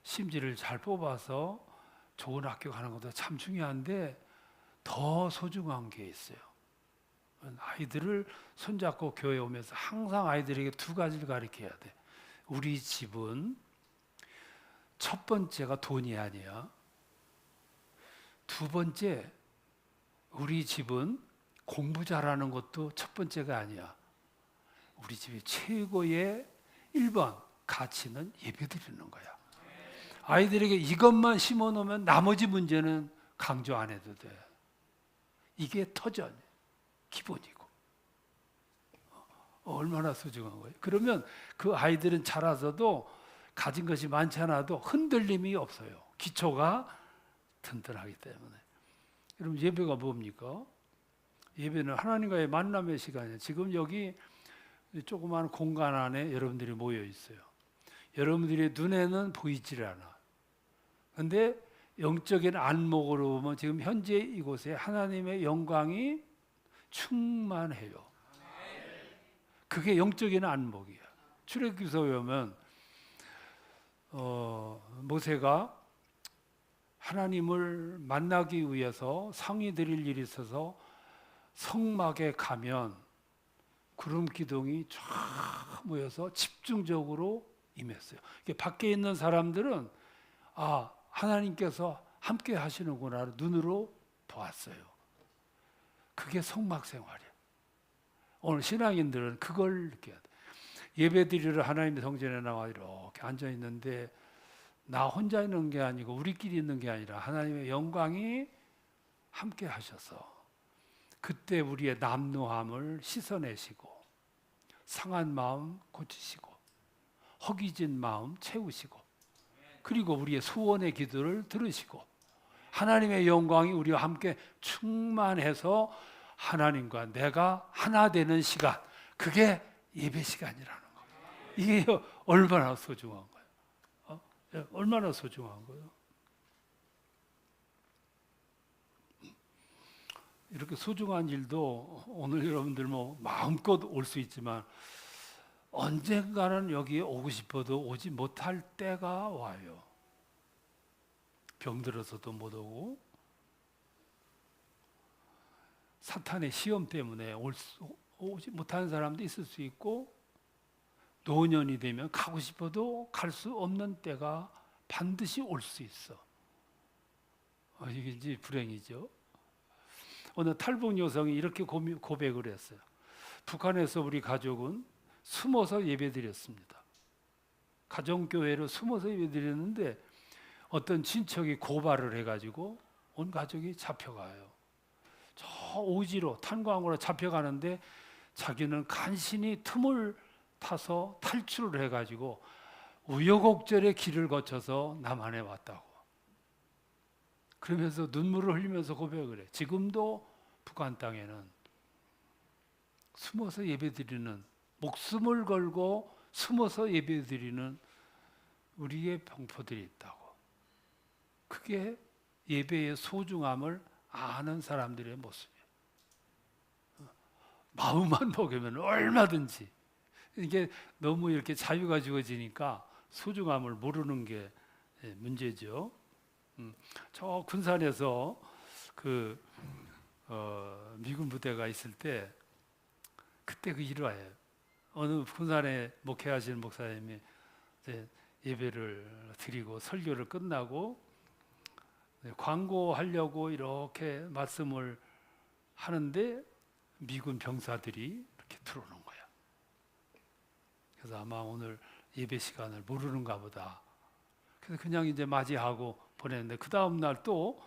심지를 잘 뽑아서 좋은 학교 가는 것도 참 중요한데 더 소중한 게 있어요. 아이들을 손잡고 교회 오면서 항상 아이들에게 두 가지를 가르쳐야 돼. 우리 집은 첫 번째가 돈이 아니야. 두 번째, 우리 집은 공부 잘하는 것도 첫 번째가 아니야. 우리 집이 최고의 1번 가치는 예배드리는 거야. 아이들에게 이것만 심어놓으면 나머지 문제는 강조 안 해도 돼. 이게 터전, 기본이고. 얼마나 소중한 거예요. 그러면 그 아이들은 자라서도 가진 것이 많지 않아도 흔들림이 없어요. 기초가 튼튼하기 때문에. 여러분 예배가 뭡니까? 예배는 하나님과의 만남의 시간이에요. 지금 여기 조그마한 공간 안에 여러분들이 모여 있어요. 여러분들의 눈에는 보이질 않아. 그런데 영적인 안목으로 보면 지금 현재 이곳에 하나님의 영광이 충만해요. 그게 영적인 안목이야. 출애굽기서에 보면 모세가 하나님을 만나기 위해서 상의 드릴 일이 있어서 성막에 가면 구름 기둥이 쫙 모여서 집중적으로 임했어요. 밖에 있는 사람들은 하나님께서 함께 하시는구나 눈으로 보았어요. 그게 성막 생활이에요. 오늘 신앙인들은 그걸 느껴야 돼. 예배드리러 하나님의 성전에 나와 이렇게 앉아 있는데 나 혼자 있는 게 아니고 우리끼리 있는 게 아니라 하나님의 영광이 함께 하셔서 그때 우리의 남노함을 씻어내시고 상한 마음 고치시고 허기진 마음 채우시고 그리고 우리의 소원의 기도를 들으시고 하나님의 영광이 우리와 함께 충만해서 하나님과 내가 하나 되는 시간, 그게 예배 시간이라는 거예요. 이게 얼마나 소중한 거예요. 얼마나 소중한 거예요. 이렇게 소중한 일도 오늘 여러분들 뭐 마음껏 올 수 있지만 언젠가는 여기에 오고 싶어도 오지 못할 때가 와요. 병들어서도 못 오고 사탄의 시험 때문에 오지 못하는 사람도 있을 수 있고 노년이 되면 가고 싶어도 갈 수 없는 때가 반드시 올 수 있어. 이게 이제 불행이죠. 어느 탈북 여성이 이렇게 고백을 했어요. 북한에서 우리 가족은 숨어서 예배드렸습니다. 가정교회로 숨어서 예배드렸는데 어떤 친척이 고발을 해가지고 온 가족이 잡혀가요. 저 오지로 탄광으로 잡혀가는데 자기는 간신히 틈을 타서 탈출을 해가지고 우여곡절의 길을 거쳐서 남한에 왔다고. 그러면서 눈물을 흘리면서 고백을 해. 지금도 북한 땅에는 숨어서 예배드리는, 목숨을 걸고 숨어서 예배드리는 우리의 병포들이 있다고. 그게 예배의 소중함을 아는 사람들의 모습이에요. 마음만 먹으면 얼마든지. 이게 너무 이렇게 자유가 주어지니까 소중함을 모르는 게 문제죠. 저 군산에서 미군 부대가 있을 때 그때 그 일화예요. 어느 군산에 목회하시는 목사님이 이제 예배를 드리고 설교를 끝나고 광고하려고 이렇게 말씀을 하는데 미군 병사들이 이렇게 들어오는 거야. 그래서 아마 오늘 예배 시간을 모르는가 보다. 그래서 그냥 이제 맞이하고 보냈는데 그 다음 날 또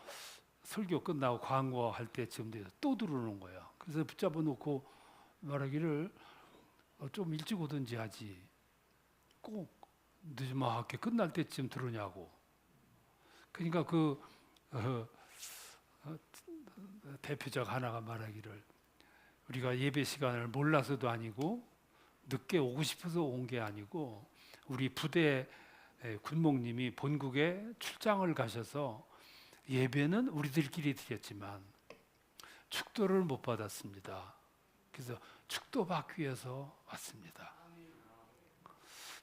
설교 끝나고 광고할 때쯤 돼서 또 들어오는 거야. 그래서 붙잡아 놓고 말하기를 좀 일찍 오든지 하지. 꼭 늦지막하게 끝날 때쯤 들어오냐고. 그러니까 대표적 하나가 말하기를 우리가 예배 시간을 몰라서도 아니고 늦게 오고 싶어서 온 게 아니고 우리 부대 군목님이 본국에 출장을 가셔서 예배는 우리들끼리 드렸지만 축도를 못 받았습니다. 그래서 축도 받기 위해서 왔습니다.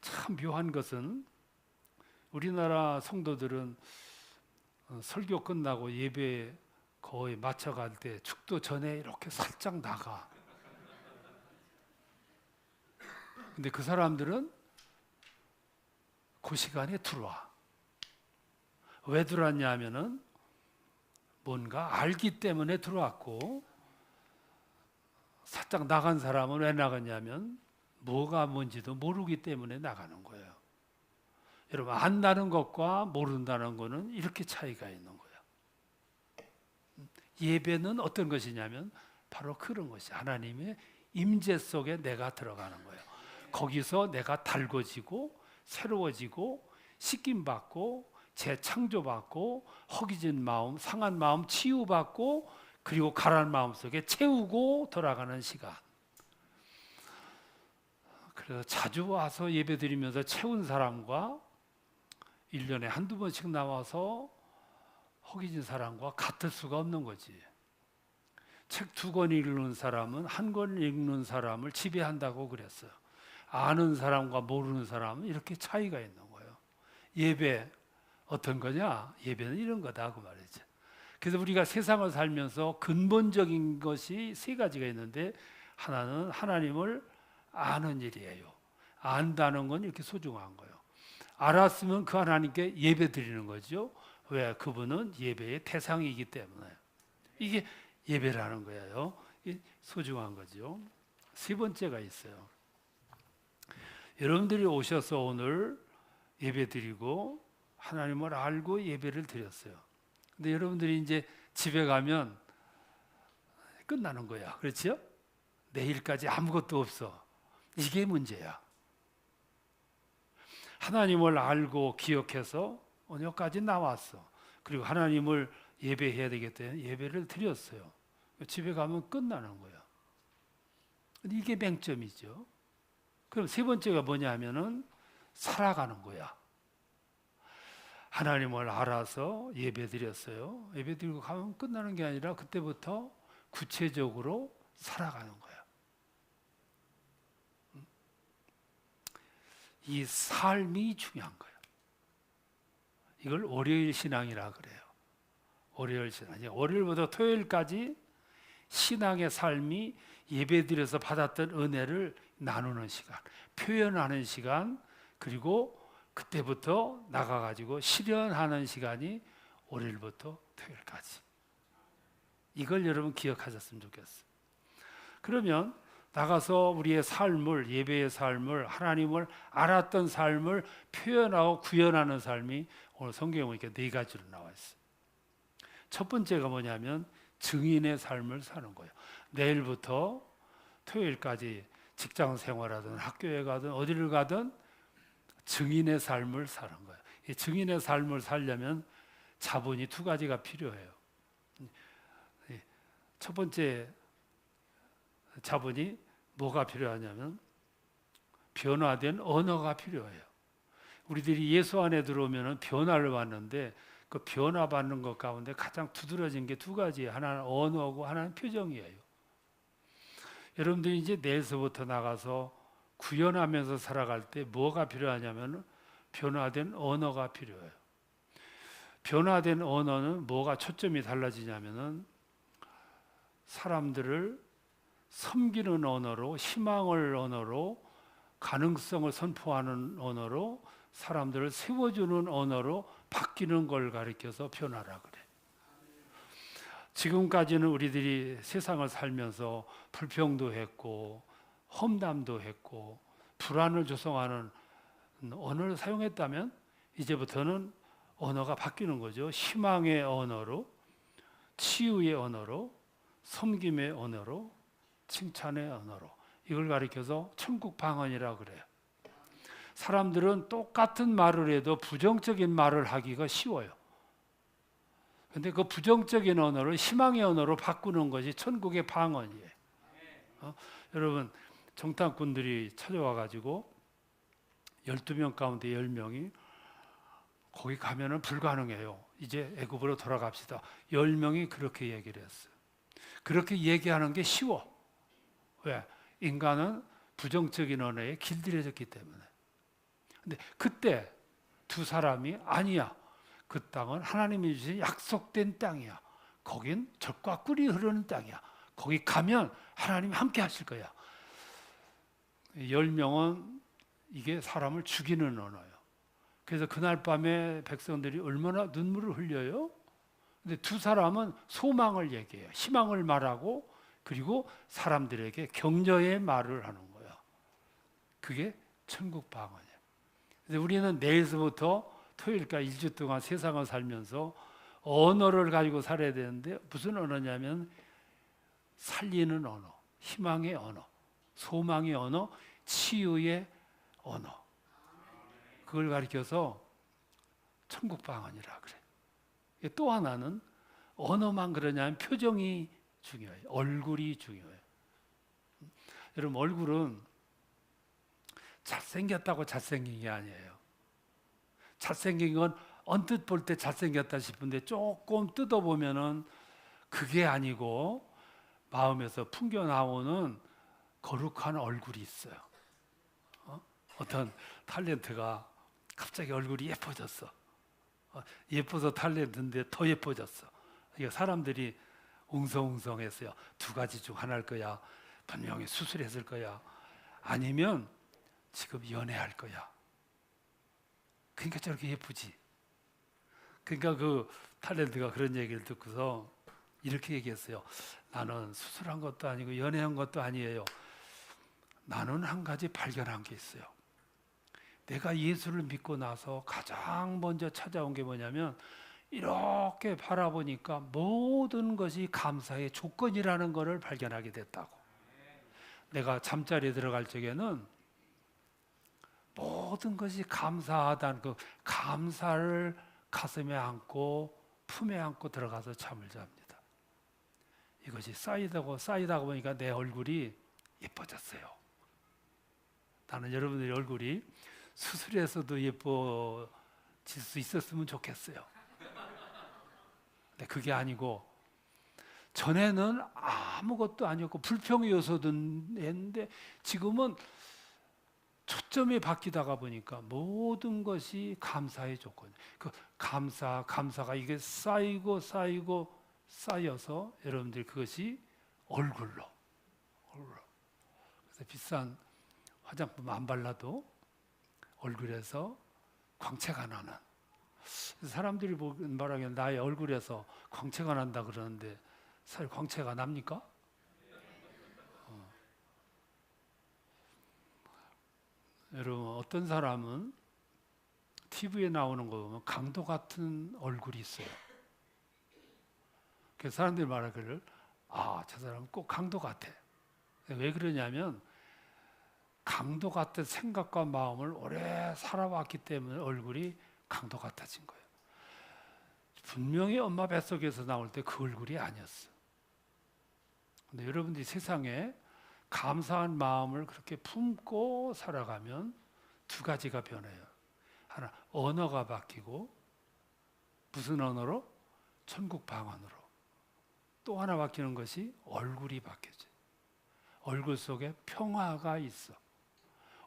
참 묘한 것은 우리나라 성도들은 설교 끝나고 예배 거의 마쳐갈 때 축도 전에 이렇게 살짝 나가. 근데 그 사람들은 그 시간에 들어와. 왜 들어왔냐 하면은 뭔가 알기 때문에 들어왔고 살짝 나간 사람은 왜 나갔냐면 뭐가 뭔지도 모르기 때문에 나가는 거예요. 여러분 안다는 것과 모른다는 것은 이렇게 차이가 있는 거예요. 예배는 어떤 것이냐면 바로 그런 것이 하나님의 임재 속에 내가 들어가는 거예요. 거기서 내가 달궈지고 새로워지고 씻김받고 재창조받고 허기진 마음, 상한 마음 치유받고 그리고 가라앉은 마음 속에 채우고 돌아가는 시간. 그래서 자주 와서 예배드리면서 채운 사람과 1년에 한두 번씩 나와서 허기진 사람과 같을 수가 없는 거지. 책 2권 읽는 사람은 1권 읽는 사람을 지배한다고 그랬어요. 아는 사람과 모르는 사람은 이렇게 차이가 있는 거예요. 예배 어떤 거냐? 예배는 이런 거다 그 말이죠. 그래서 우리가 세상을 살면서 근본적인 것이 3가지가 있는데 하나는 하나님을 아는 일이에요. 안다는 건 이렇게 소중한 거예요. 알았으면 그 하나님께 예배 드리는 거죠. 왜? 그분은 예배의 대상이기 때문에. 이게 예배라는 거예요. 소중한 거죠. 3번째가 있어요. 여러분들이 오셔서 오늘 예배 드리고 하나님을 알고 예배를 드렸어요. 근데 여러분들이 이제 집에 가면 끝나는 거야. 그렇죠? 내일까지 아무것도 없어. 이게 문제야. 하나님을 알고 기억해서 오늘까지 나왔어. 그리고 하나님을 예배해야 되기 때문에 예배를 드렸어요. 집에 가면 끝나는 거야. 이게 맹점이죠. 그럼 세 번째가 뭐냐 하면은 살아가는 거야. 하나님을 알아서 예배 드렸어요. 예배 드리고 가면 끝나는 게 아니라 그때부터 구체적으로 살아가는 거야. 이 삶이 중요한 거야. 이걸 월요일 신앙이라 그래요. 월요일 신앙. 월요일부터 토요일까지 신앙의 삶이 예배드려서 받았던 은혜를 나누는 시간, 표현하는 시간, 그리고 그때부터 나가가지고 실현하는 시간이 월요일부터 토요일까지. 이걸 여러분 기억하셨으면 좋겠어요. 그러면 나가서 우리의 삶을, 예배의 삶을, 하나님을 알았던 삶을 표현하고 구현하는 삶이 오늘 성경에 보니까 4가지로 나와 있어요. 첫 번째가 뭐냐면 증인의 삶을 사는 거예요. 내일부터 토요일까지 직장 생활하든 학교에 가든 어디를 가든 증인의 삶을 사는 거예요. 이 증인의 삶을 살려면 자본이 2가지가 필요해요. 첫 번째 자본이 뭐가 필요하냐면 변화된 언어가 필요해요. 우리들이 예수 안에 들어오면 변화를 받는데 그 변화 받는 것 가운데 가장 두드러진 게 2가지예요. 하나는 언어고 하나는 표정이에요. 여러분들이 이제 내일서부터 나가서 구현하면서 살아갈 때 뭐가 필요하냐면 변화된 언어가 필요해요. 변화된 언어는 뭐가 초점이 달라지냐면은 사람들을 섬기는 언어로, 희망을 언어로, 가능성을 선포하는 언어로, 사람들을 세워주는 언어로 바뀌는 걸 가리켜서 변화라 그래. 지금까지는 우리들이 세상을 살면서 불평도 했고 험담도 했고 불안을 조성하는 언어를 사용했다면 이제부터는 언어가 바뀌는 거죠. 희망의 언어로, 치유의 언어로, 섬김의 언어로, 칭찬의 언어로. 이걸 가리켜서 천국 방언이라 그래요. 사람들은 똑같은 말을 해도 부정적인 말을 하기가 쉬워요. 근데 그 부정적인 언어를 희망의 언어로 바꾸는 것이 천국의 방언이에요. 여러분 정탐꾼들이 찾아와 가지고 12명 가운데 10명이 거기 가면은 불가능해요. 이제 애굽으로 돌아갑시다. 10명이 그렇게 얘기를 했어요. 그렇게 얘기하는 게 쉬워. 왜? 인간은 부정적인 언어에 길들여졌기 때문에. 근데 그때 2 사람이 아니야. 그 땅은 하나님이 주신 약속된 땅이야. 거긴 젖과 꿀이 흐르는 땅이야. 거기 가면 하나님이 함께 하실 거야. 10명은 이게 사람을 죽이는 언어예요. 그래서 그날 밤에 백성들이 얼마나 눈물을 흘려요. 근데 2 사람은 소망을 얘기해요. 희망을 말하고 그리고 사람들에게 격려의 말을 하는 거야. 그게 천국 방언이에요. 그래서 우리는 내일서부터 토요일까지 1주 동안 세상을 살면서 언어를 가지고 살아야 되는데 무슨 언어냐면 살리는 언어, 희망의 언어, 소망의 언어, 치유의 언어. 그걸 가리켜서 천국 방언이라 그래. 또 하나는 언어만 그러냐면 표정이 중요해요. 얼굴이 중요해요. 여러분 얼굴은 잘생겼다고 잘생긴 게 아니에요. 잘생긴 건 언뜻 볼 때 잘생겼다 싶은데 조금 뜯어보면은 그게 아니고 마음에서 풍겨 나오는 거룩한 얼굴이 있어요. 어떤 탤런트가 갑자기 얼굴이 예뻐졌어. 예뻐서 탤런트인데 더 예뻐졌어. 이게 사람들이 웅성웅성했어요. 2가지 중 하나일 거야. 분명히 수술했을 거야. 아니면 지금 연애할 거야. 그러니까 저렇게 예쁘지. 그러니까 그 탤런트가 그런 얘기를 듣고서 이렇게 얘기했어요. 나는 수술한 것도 아니고 연애한 것도 아니에요. 나는 한 가지 발견한 게 있어요. 내가 예수를 믿고 나서 가장 먼저 찾아온 게 뭐냐면 이렇게 바라보니까 모든 것이 감사의 조건이라는 것을 발견하게 됐다고. 내가 잠자리에 들어갈 적에는 모든 것이 감사하다는 그 감사를 가슴에 안고 품에 안고 들어가서 잠을 잡니다. 이것이 쌓이다 보니까 내 얼굴이 예뻐졌어요. 나는 여러분들의 얼굴이 수술해서도 예뻐질 수 있었으면 좋겠어요. 근데 그게 아니고 전에는 아무것도 아니었고 불평의 요소도 했는데 지금은 초점이 바뀌다가 보니까 모든 것이 감사의 조건. 그 감사가 이게 쌓이고 쌓여서 여러분들 그것이 얼굴로. 그래서 비싼 화장품 안 발라도 얼굴에서 광채가 나는. 사람들이 말하기엔 나의 얼굴에서 광채가 난다 그러는데 사실 광채가 납니까? 여러분 어떤 사람은 TV에 나오는 거 보면 강도 같은 얼굴이 있어요. 그래서 사람들이 말하기를 저 사람은 꼭 강도 같아. 왜 그러냐면 강도 같은 생각과 마음을 오래 살아왔기 때문에 얼굴이 강도 같아진 거예요. 분명히 엄마 뱃속에서 나올 때 그 얼굴이 아니었어. 근데 여러분들이 세상에 감사한 마음을 그렇게 품고 살아가면 두 가지가 변해요. 하나, 언어가 바뀌고 무슨 언어로? 천국 방언으로. 또 하나 바뀌는 것이 얼굴이 바뀌죠. 얼굴 속에 평화가 있어.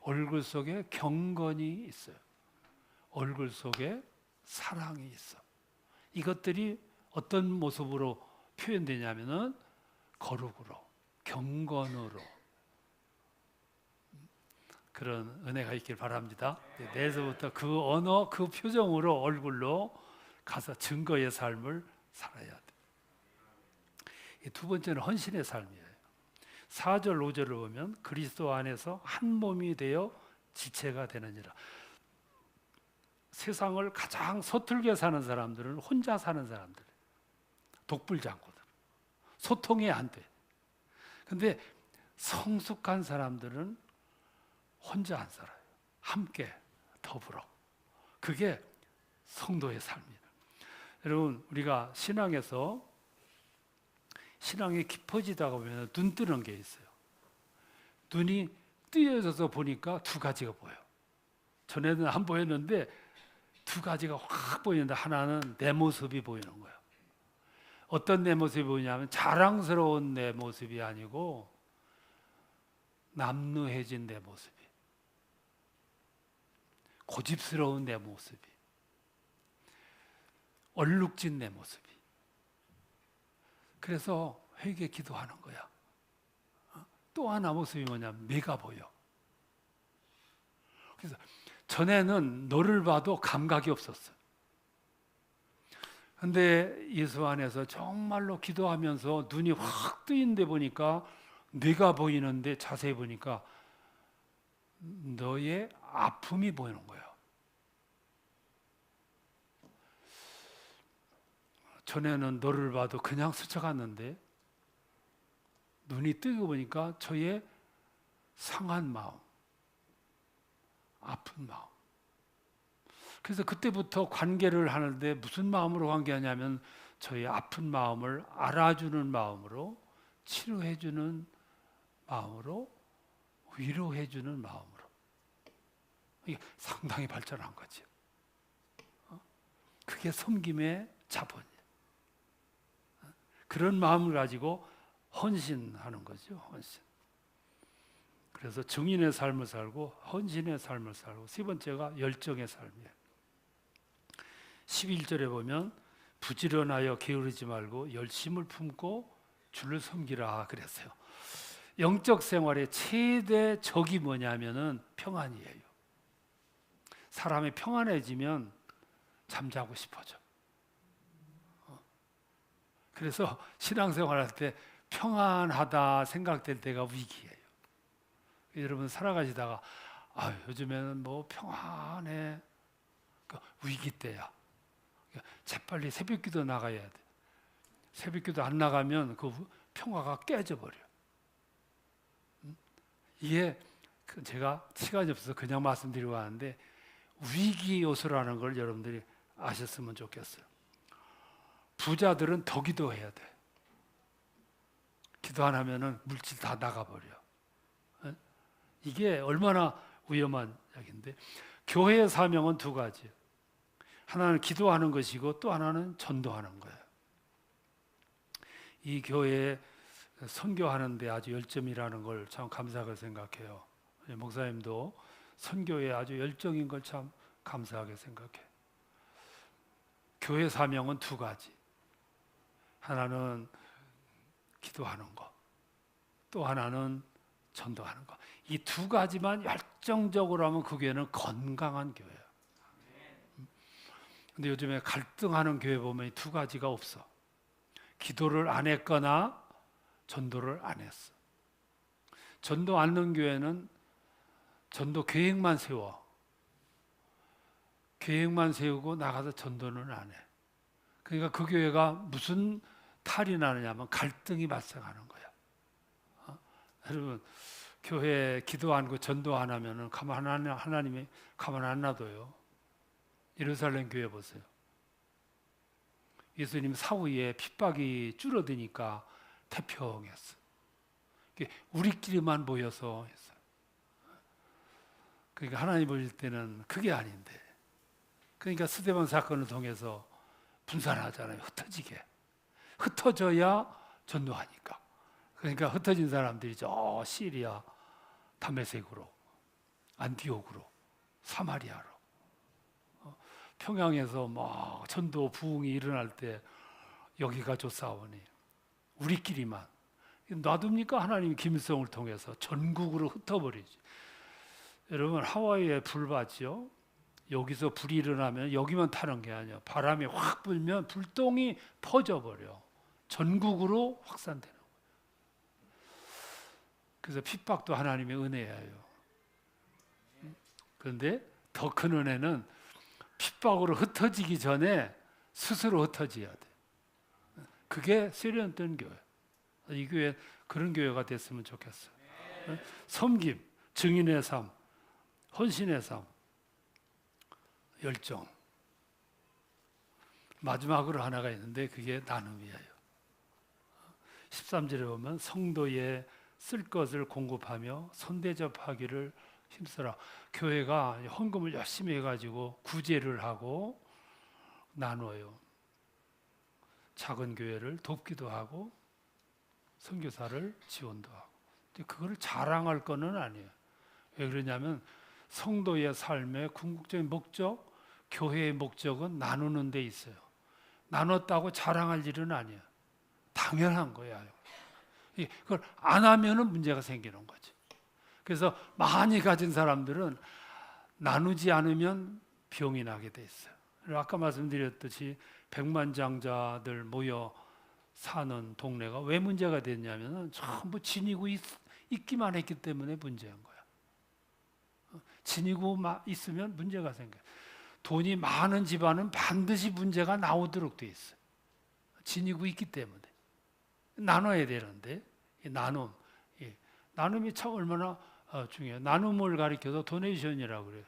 얼굴 속에 경건이 있어요. 얼굴 속에 사랑이 있어. 이것들이 어떤 모습으로 표현되냐면은 거룩으로, 경건으로 그런 은혜가 있길 바랍니다. 내일서부터 그 언어, 그 표정으로 얼굴로 가서 증거의 삶을 살아야 돼. 두 번째는 헌신의 삶이에요. 4절, 5절을 보면 그리스도 안에서 한 몸이 되어 지체가 되느니라. 세상을 가장 서툴게 사는 사람들은 혼자 사는 사람들, 독불장구들, 소통이 안 돼. 근데 성숙한 사람들은 혼자 안 살아요. 함께 더불어. 그게 성도의 삶이에요. 여러분 우리가 신앙에서 신앙이 깊어지다가 보면 눈 뜨는 게 있어요. 눈이 뜨여져서 보니까 두 가지가 보여. 전에는 안 보였는데 두 가지가 확 보이는데 하나는 내 모습이 보이는 거예요. 어떤 내 모습이 보이냐면 자랑스러운 내 모습이 아니고 남루해진 내 모습이, 고집스러운 내 모습이, 얼룩진 내 모습이. 그래서 회개 기도하는 거야. 또 하나 모습이 뭐냐면 내가 보여. 그래서 전에는 너를 봐도 감각이 없었어. 근데 예수 안에서 정말로 기도하면서 눈이 확 뜨인데 보니까 뇌가 보이는데 자세히 보니까 너의 아픔이 보이는 거예요. 전에는 너를 봐도 그냥 스쳐갔는데 눈이 뜨고 보니까 저의 상한 마음, 아픈 마음. 그래서 그때부터 관계를 하는데 무슨 마음으로 관계하냐면 저의 아픈 마음을 알아주는 마음으로, 치료해주는 마음으로, 위로해주는 마음으로. 이게 상당히 발전한 거죠. 그게 섬김의 자본이에요. 그런 마음을 가지고 헌신하는 거죠. 헌신. 그래서 증인의 삶을 살고 헌신의 삶을 살고, 세 번째가 열정의 삶이에요. 11절에 보면 부지런하여 게으르지 말고 열심을 품고 주를 섬기라 그랬어요. 영적 생활의 최대 적이 뭐냐면은 평안이에요. 사람이 평안해지면 잠자고 싶어져. 그래서 신앙생활할 때 평안하다 생각될 때가 위기예요. 여러분 살아가시다가 요즘에는 뭐 평안해. 그 위기 때야. 재빨리 새벽기도 나가야 돼. 새벽기도 안 나가면 그 평화가 깨져버려. 이게 제가 시간이 없어서 그냥 말씀드리고 하는데 위기 요소라는 걸 여러분들이 아셨으면 좋겠어요. 부자들은 더 기도해야 돼. 기도 안 하면은 물질 다 나가버려. 이게 얼마나 위험한 이야기인데, 교회의 사명은 두 가지. 하나는 기도하는 것이고 또 하나는 전도하는 거예요. 이 교회에 선교하는데 아주 열정이라는 걸 참 감사하게 생각해요. 목사님도 선교에 아주 열정인 걸 참 감사하게 생각해요. 교회 사명은 두 가지. 하나는 기도하는 거, 또 하나는 전도하는 거. 이 두 가지만 열정적으로 하면 그 교회는 건강한 교회예요. 근데 요즘에 갈등하는 교회 보면 이 두 가지가 없어. 기도를 안 했거나 전도를 안 했어. 전도 않는 교회는 전도 계획만 세워. 계획만 세우고 나가서 전도는 안 해. 그러니까 그 교회가 무슨 탈이 나느냐면 갈등이 발생하는 거야. 여러분, 교회 기도 안 하고 전도 안 하면은 하나님이 가만 안 놔둬요. 예루살렘 교회 보세요. 예수님 사후에 핍박이 줄어드니까 태평했어. 우리끼리만 모여서 했어요. 그러니까 하나님 보실 때는 그게 아닌데. 그러니까 스데반 사건을 통해서 분산하잖아요. 흩어지게. 흩어져야 전도하니까. 그러니까 흩어진 사람들이 저 시리아, 다메섹으로, 안디옥으로, 사마리아로, 평양에서 막 전도 부흥이 일어날 때 여기가 조사오니 우리끼리만 놔둡니까? 하나님이 김일성을 통해서 전국으로 흩어버리지. 여러분, 하와이에 불 봤죠? 여기서 불이 일어나면 여기만 타는 게 아니야. 바람이 확 불면 불똥이 퍼져버려. 전국으로 확산되는 거예요. 그래서 핍박도 하나님의 은혜예요. 그런데 더 큰 은혜는 핍박으로 흩어지기 전에 스스로 흩어져야 돼. 그게 세련된 교회. 이 교회 그런 교회가 됐으면 좋겠어요. 섬김, 증인의 삶, 헌신의 삶, 열정. 마지막으로 하나가 있는데 그게 나눔이에요. 13절에 보면 성도에 쓸 것을 공급하며 손대접하기를 힘써라. 교회가 헌금을 열심히 해가지고 구제를 하고 나눠요. 작은 교회를 돕기도 하고 선교사를 지원도 하고. 근데 그걸 자랑할 거는 아니에요. 왜 그러냐면 성도의 삶의 궁극적인 목적, 교회의 목적은 나누는 데 있어요. 나눴다고 자랑할 일은 아니에요. 당연한 거야. 그걸 안 하면은 문제가 생기는 거지. 그래서 많이 가진 사람들은 나누지 않으면 병이 나게 돼 있어요. 아까 말씀드렸듯이 백만장자들 모여 사는 동네가 왜 문제가 됐냐면 전부 지니고 있기만 했기 때문에 문제인 거야. 지니고 있으면 문제가 생겨요. 돈이 많은 집안은 반드시 문제가 나오도록 돼 있어요. 지니고 있기 때문에. 나눠야 되는데 나눔, 나눔이 참 얼마나 중요해요. 나눔을 가리켜서 도네이션이라고 그래요.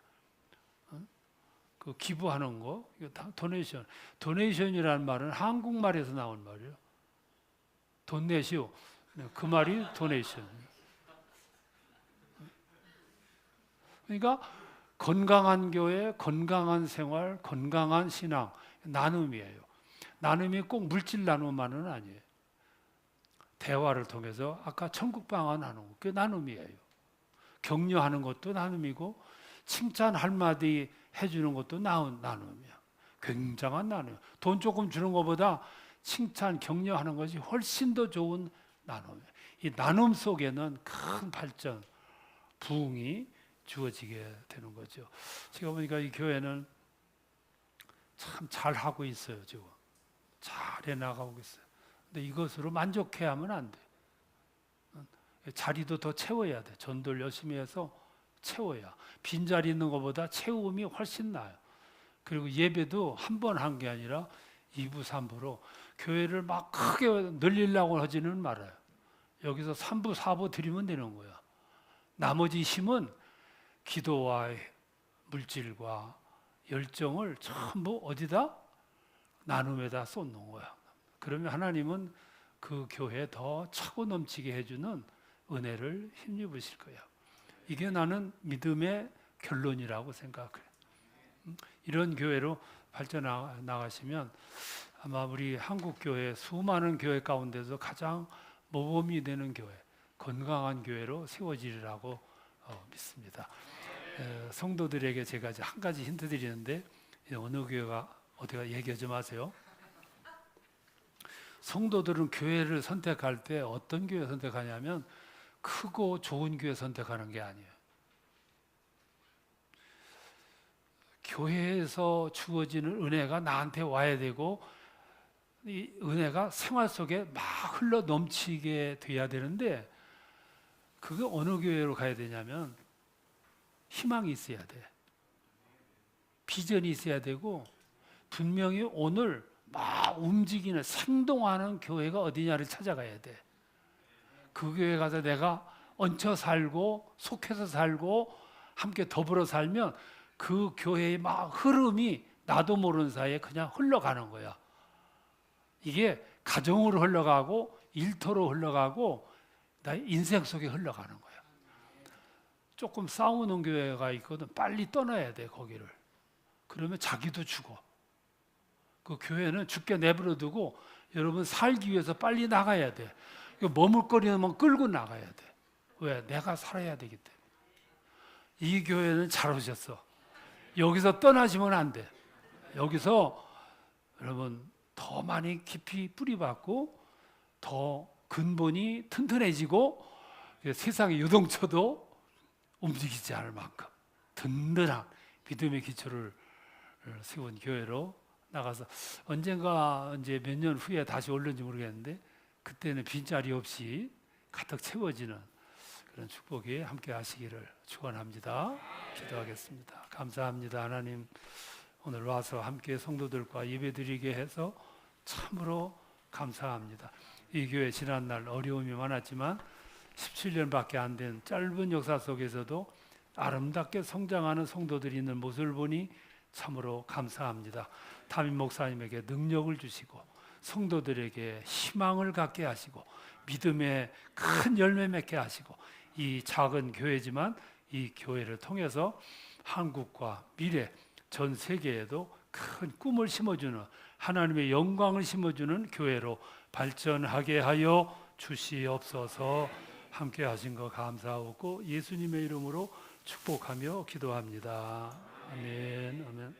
그 기부하는 거, 이거 다 도네이션. 도네이션이라는 말은 한국말에서 나온 말이에요. 돈 내시오. 그 말이 도네이션. 그러니까 건강한 교회, 건강한 생활, 건강한 신앙, 나눔이에요. 나눔이 꼭 물질 나눔만은 아니에요. 대화를 통해서 아까 천국방언 나누고 그게 나눔이에요. 격려하는 것도 나눔이고 칭찬 한마디 해주는 것도 나눔이야. 굉장한 나눔. 돈 조금 주는 것보다 칭찬, 격려하는 것이 훨씬 더 좋은 나눔이에요. 이 나눔 속에는 큰 발전, 부흥이 주어지게 되는 거죠. 제가 보니까 이 교회는 참 잘하고 있어요. 지금 잘해 나가고 있어요. 근데 이것으로 만족해야 하면 안 돼. 자리도 더 채워야 돼. 전도를 열심히 해서 채워야, 빈자리 있는 것보다 채움이 훨씬 나아요. 그리고 예배도 한 번 한 게 아니라 2부, 3부로 교회를 막 크게 늘리려고 하지는 말아요. 여기서 3부, 4부 드리면 되는 거야. 나머지 힘은 기도와 물질과 열정을 전부 어디다? 나눔에다 쏟는 거야. 그러면 하나님은 그 교회에 더 차고 넘치게 해주는 은혜를 힘입으실 거야. 이게 나는 믿음의 결론이라고 생각해. 이런 교회로 발전해 나가시면 아마 우리 한국 교회 수많은 교회 가운데서 가장 모범이 되는 교회, 건강한 교회로 세워지리라고 믿습니다. 성도들에게 제가 이제 한 가지 힌트 드리는데, 어느 교회가 어디가 얘기 좀 하세요. 성도들은 교회를 선택할 때 어떤 교회 선택하냐면 크고 좋은 교회 선택하는 게 아니에요. 교회에서 주어지는 은혜가 나한테 와야 되고, 이 은혜가 생활 속에 막 흘러 넘치게 돼야 되는데, 그게 어느 교회로 가야 되냐면 희망이 있어야 돼. 비전이 있어야 되고, 분명히 오늘 막 움직이는 생동하는 교회가 어디냐를 찾아가야 돼. 그 교회 가서 내가 얹혀 살고 속해서 살고 함께 더불어 살면 그 교회의 막 흐름이 나도 모르는 사이에 그냥 흘러가는 거야. 이게 가정으로 흘러가고 일터로 흘러가고 나의 인생 속에 흘러가는 거야. 조금 싸우는 교회가 있거든. 빨리 떠나야 돼, 거기를. 그러면 자기도 죽어. 그 교회는 죽게 내버려 두고 여러분 살기 위해서 빨리 나가야 돼. 머물거리면 끌고 나가야 돼. 왜? 내가 살아야 되기 때문에. 이 교회는 잘 오셨어. 여기서 떠나시면 안 돼. 여기서 여러분 더 많이 깊이 뿌리박고 더 근본이 튼튼해지고 세상의 유동처도 움직이지 않을 만큼 든든한 믿음의 기초를 세운 교회로 나가서 언젠가 이제 몇 년 후에 다시 올는지 모르겠는데 그때는 빈자리 없이 가득 채워지는 그런 축복이 함께 하시기를 축원합니다. 기도하겠습니다. 감사합니다. 하나님, 오늘 와서 함께 성도들과 예배드리게 해서 참으로 감사합니다. 이 교회 지난날 어려움이 많았지만 17년밖에 안 된 짧은 역사 속에서도 아름답게 성장하는 성도들이 있는 모습을 보니 참으로 감사합니다. 담임 목사님에게 능력을 주시고 성도들에게 희망을 갖게 하시고 믿음의 큰 열매 맺게 하시고 이 작은 교회지만 이 교회를 통해서 한국과 미래 전 세계에도 큰 꿈을 심어주는 하나님의 영광을 심어주는 교회로 발전하게 하여 주시옵소서. 함께 하신 거 감사하고 예수님의 이름으로 축복하며 기도합니다. 아멘. 아멘.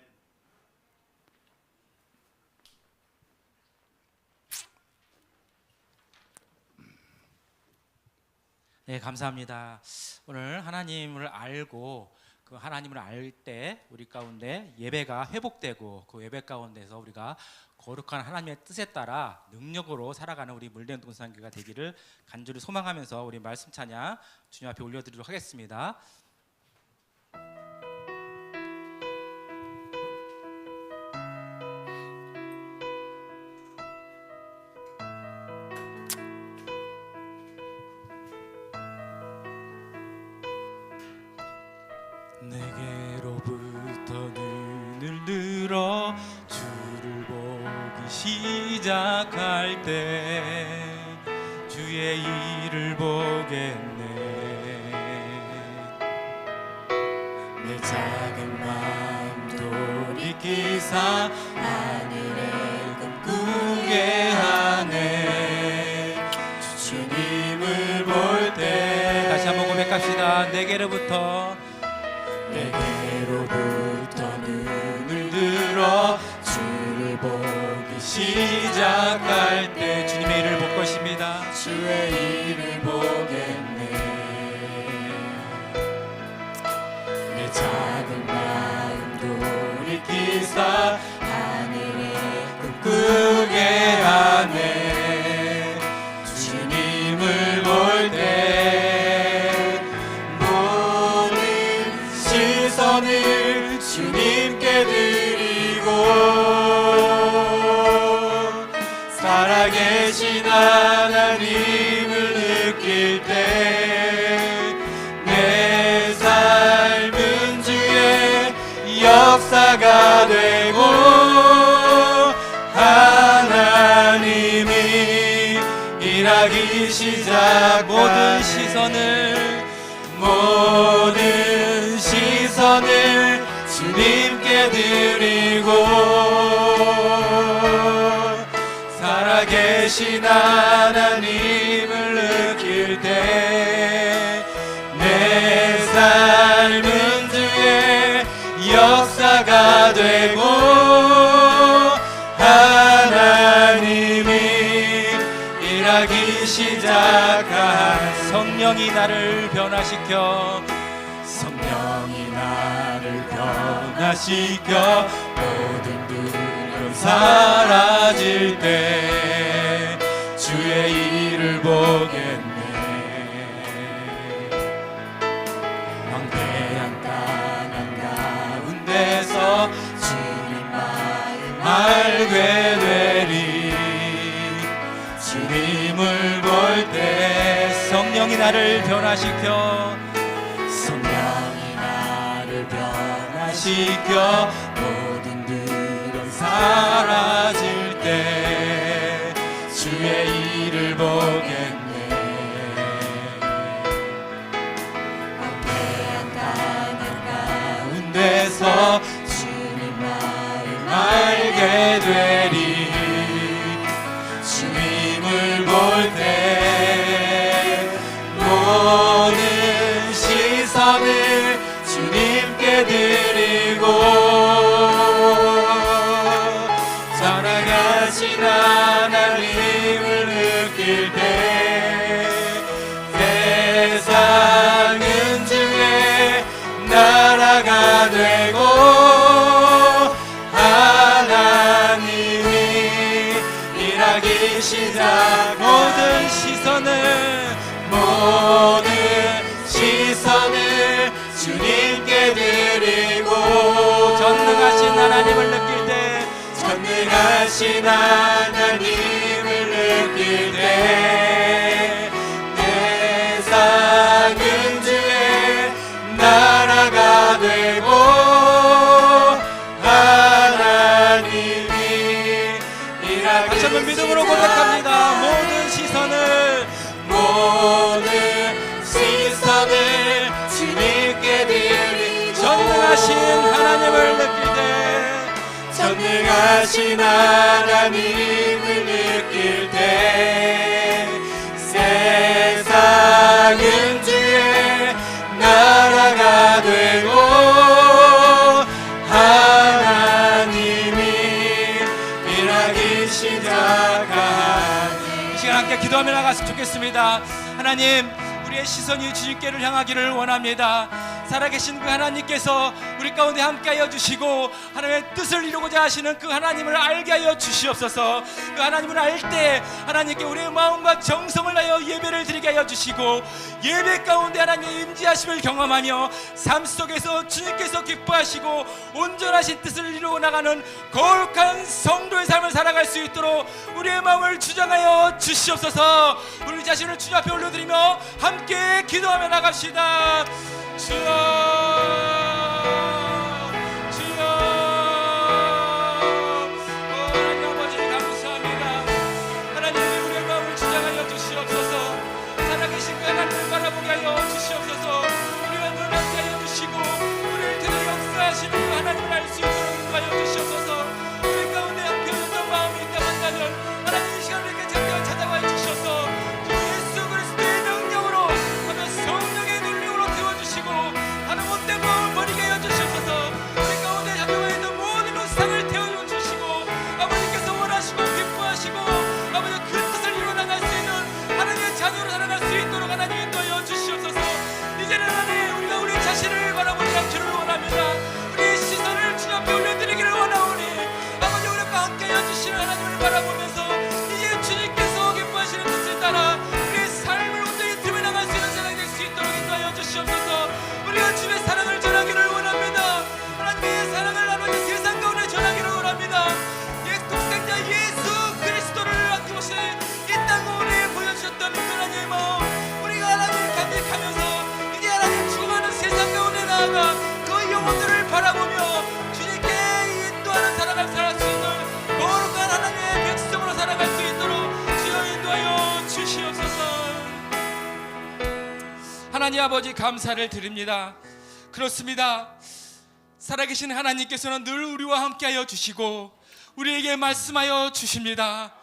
네, 감사합니다. 오늘 하나님을 알고 그 하나님을 알 때 우리 가운데 예배가 회복되고 그 예배 가운데서 우리가 거룩한 하나님의 뜻에 따라 능력으로 살아가는 우리 물된 동산교가 되기를 간절히 소망하면서 우리 말씀 찬양 주님 앞에 올려드리도록 하겠습니다. 내게로부터 눈을 들어 주를 보기 시작할 때 주의 일을 보겠네.
내 작은 마음 돌이키사 하늘을 꿈꾸게 하네. 주님을 볼 때
다시 한번 고백합시다. 내게로부터
눈을 들어 주를 보기 시작할 때
주님의 일을 볼 것입니다.
주의 일을 보겠네. 내 작은 마음 돌이키사 하늘에 꿈꾸게 하네. 주님을 볼 때 모든
모든 시선을
주님께 드리고 살아계신 하나님을 느낄 때 내 삶은 주의 역사가 되고 하나님이 일하기 시작한
성령이 나를 변화시켜
변화시켜 모든 두려움 사라질 때 주의 일을 보겠네. 황폐한 땅 가운데서 주님 마음 알게 되리. 주님을 볼 때
성령이 나를 변화시켜
시켜 모든 두려움 사라질 때 주의 일을 보겠네. 황폐한 땅 가운데서 주님 마음 알게 되리. 주님을 볼 때 모든 시선을 주님께 드리고 살아가신 하나님을 느낄 때 세상은 주의 나라가 되고 하나님이 일하기 시작 모든 시선을 주님께 드리고
전능하신 하나님을 느낄 때
전능하신 하나님을 느낄 때 세상은 주의 나라가 되고 하나님이 일하기
다시 한번 믿음으로 고백합니다. 모든 시선을
주님께 드리.
전능하신 하나님을 느낄 때
전능하신 하나님을 느낄 때 세상은 주의 나라가 되고 하나님이 일하기 시작한
이 시간 함께 기도하며 나갔으면 좋겠습니다. 하나님, 우리의 시선이 주님께를 향하기를 원합니다. 살아계신 그 하나님께서 우리 가운데 함께하여 주시고 하나님의 뜻을 이루고자 하시는 그 하나님을 알게 하여 주시옵소서. 그 하나님을 알 때 하나님께 우리의 마음과 정성을 다하여 예배를 드리게 하여 주시고 예배 가운데 하나님의 임재하심을 경험하며 삶 속에서 주님께서 기뻐하시고 온전하신 뜻을 이루어 나가는 거룩한 성도의 삶을 살아갈 수 있도록 우리의 마음을 주장하여 주시옵소서. 우리 자신을 주님 앞에 올려드리며 함께 기도하며 나갑시다. 주여, 주여. 하나님 아버지 감사합니다. 하나님 우리의 마음을 주장하여 주시옵소서. 살아계신 그 하나님을 바라보게 하여 주시옵소서. 우리가 눈을 하여 주시고 우리를 통해 역사하시는 그 하나님을 알 수 있도록 인도하여 주시옵소서. 우리 가운데 한편없는 마음이 있다면 하나님 이 시간을 이렇게 잠깐 찾아와 주셔서 예수 그리스도의 능력으로 하며 성령의 능력으로 태워주시고 하나님 못된 마음 하나님 아버지 감사를 드립니다. 그렇습니다. 살아계신 하나님께서는 늘 우리와 함께하여 주시고 우리에게 말씀하여 주십니다.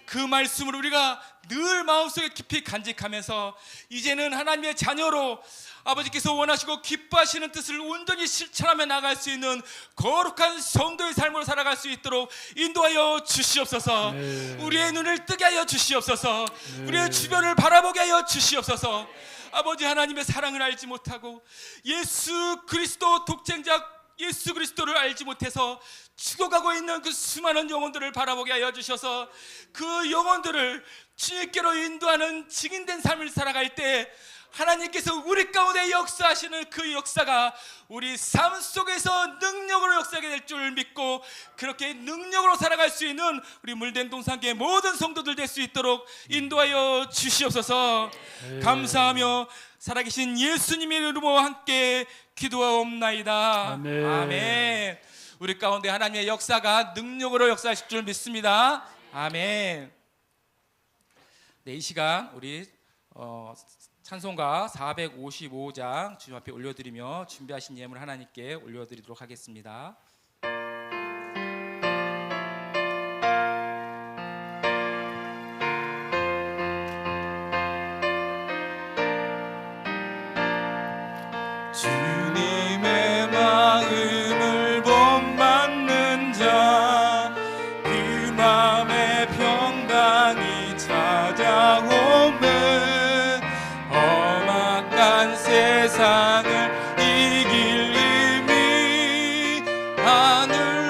그 말씀을 우리가 늘 마음속에 깊이 간직하면서 이제는 하나님의 자녀로 아버지께서 원하시고 기뻐하시는 뜻을 온전히 실천하며 나갈 수 있는 거룩한 성도의 삶으로 살아갈 수 있도록 인도하여 주시옵소서. 우리의 눈을 뜨게 하여 주시옵소서. 우리의 주변을 바라보게 하여 주시옵소서. 아버지 하나님의 사랑을 알지 못하고 예수 그리스도 독생자 예수 그리스도를 알지 못해서 죽어가고 있는 그 수많은 영혼들을 바라보게 하여 주셔서 그 영혼들을 주님께로 인도하는 증인된 삶을 살아갈 때 하나님께서 우리 가운데 역사하시는 그 역사가 우리 삶 속에서 능력으로 역사하게 될 줄 믿고 그렇게 능력으로 살아갈 수 있는 우리 물된 동산교회 모든 성도들 될 수 있도록 인도하여 주시옵소서. 감사하며 살아계신 예수님의 이름으로 함께 기도하옵나이다.
아멘.
아멘. 우리 가운데 하나님의 역사가 능력으로 역사하실 줄 믿습니다. 아멘. 네, 이 시간 우리 찬송가 455장 주님 앞에 올려드리며 준비하신 예물 하나님께 올려드리도록 하겠습니다.
주님의 마음을 본받는 자 그 맘에 평강이 찾아오면 험악한 세상을 이길 힘이 하늘로부터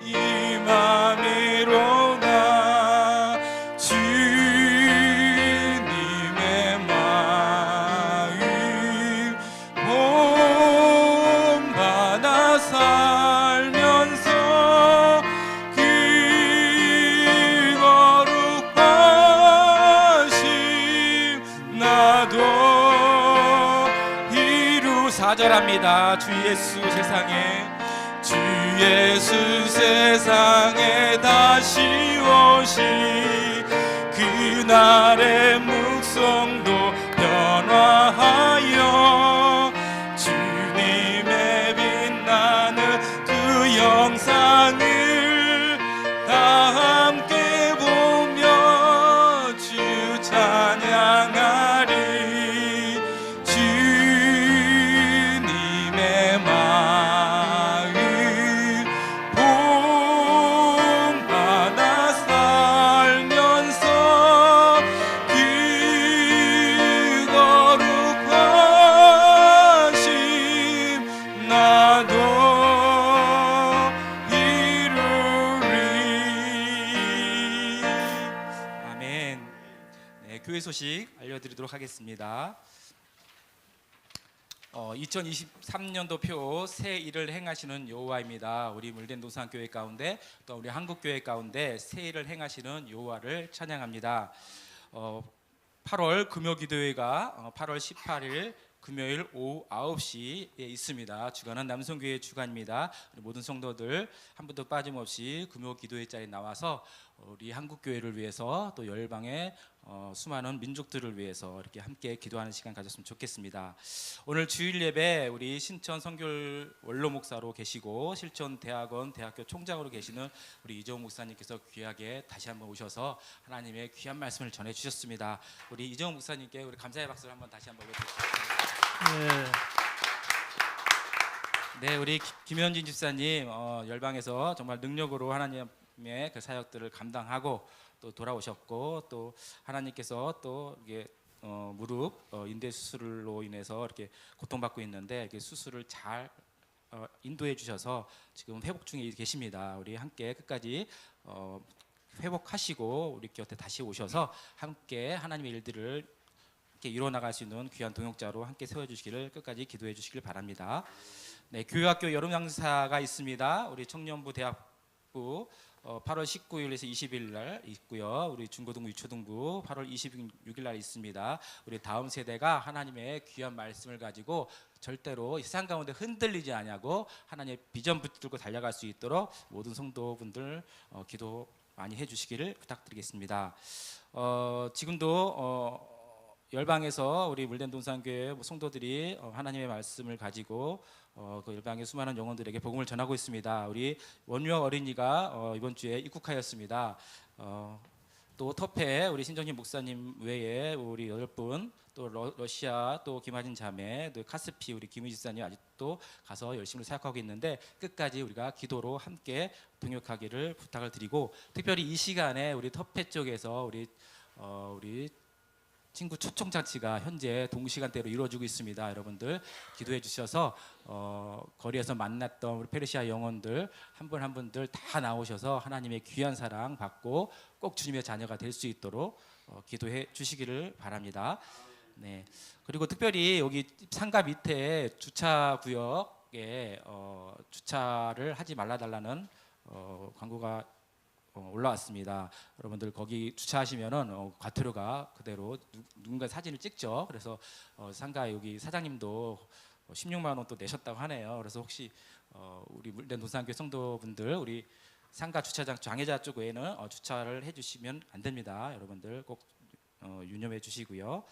임함이로다. 주님의 마음 본받아 살면서 그 거룩하심 나도 이루 4절합니다. 주 예수 세상에 다시 오시 그날의 묵성도 변화하여 주님의 빛나는 그 영상을 다 함께 보며 주 찬양하리. 주님의 마음 본받아 살면서 그 거룩하심 나도 이루리. 아멘. 네, 교회 소식 알려드리도록 하겠습니다. 2023년도표 새 일을 행하시는 여호와입니다. 우리 물된 동산교회 가운데 또 우리 한국교회 가운데 새 일을 행하시는 여호와를 찬양합니다. 8월 금요기도회가 8월 18일 금요일 오후 9시에 있습니다. 주간은 남성교회 주간입니다. 우리 모든 성도들 한 분도 빠짐없이 금요기도회 자리에 나와서 우리 한국교회를 위해서 또 열방의 수많은 민족들을 위해서 이렇게 함께 기도하는 시간 가졌으면 좋겠습니다. 오늘 주일 예배 우리 신천 선교 원로 목사로 계시고 실천 대학원 대학교 총장으로 계시는 우리 이정우 목사님께서 귀하게 다시 한번 오셔서 하나님의 귀한 말씀을 전해 주셨습니다. 우리 이정우 목사님께 우리 감사의 박수를 한번 다시 한번 올려드리겠습니다. 네, 우리 김현진 집사님 열방에서 정말 능력으로 하나님의 그 사역들을 감당하고 또 돌아오셨고 또 하나님께서 또 이게 무릎 인대 수술로 인해서 이렇게 고통받고 있는데 이렇게 수술을 잘 인도해 주셔서 지금 회복 중에 계십니다. 우리 함께 끝까지 회복하시고 우리 곁에 다시 오셔서 함께 하나님의 일들을 이렇게 이뤄나갈 수 있는 귀한 동역자로 함께 세워주시기를 끝까지 기도해 주시길 바랍니다. 네, 교회학교 여름 강사가 있습니다. 우리 청년부 대학부 8월 19일에서 20일 날 있고요. 우리 중고등부 유초등부 8월 26일 날 있습니다. 우리 다음 세대가 하나님의 귀한 말씀을 가지고 절대로 세상 가운데 흔들리지 않냐고 하나님의 비전 붙들고 달려갈 수 있도록 모든 성도분들 기도 많이 해주시기를 부탁드리겠습니다. 지금도 열방에서 우리 물된 동산교회 성도들이 하나님의 말씀을 가지고 그 열방의 수많은 영혼들에게 복음을 전하고 있습니다. 우리 원유아 어린이가 이번 주에 입국하였습니다. 또 터페 우리 신정진 목사님 외에 우리 8분, 또 러시아 또 김하진 자매, 또 카스피 우리 김우지 집사님 아직도 가서 열심히 사역하고 있는데 끝까지 우리가 기도로 함께 동역하기를 부탁을 드리고, 특별히 이 시간에 우리 터페 쪽에서 우리 친구 초청잔치가 현재 동시간대로 이루어지고 있습니다. 여러분들 기도해 주셔서 거리에서 만났던 우리 페르시아 영혼들 한 분 한 분들 다 나오셔서 하나님의 귀한 사랑 받고 꼭 주님의 자녀가 될 수 있도록 기도해 주시기를 바랍니다. 네. 그리고 특별히 여기 상가 밑에 주차 구역에 주차를 하지 말라달라는 광고가 올라왔습니다. 여러분들 거기 주차하시면은 과태료가 그대로 누군가 사진을 찍죠. 그래서 상가 여기 사장님도 16만 원 또 내셨다고 하네요. 그래서 혹시 우리 물된 도산교회 성도분들 우리 상가 주차장 장애자 쪽 외에는 주차를 해주시면 안 됩니다. 여러분들 꼭 유념해 주시고요.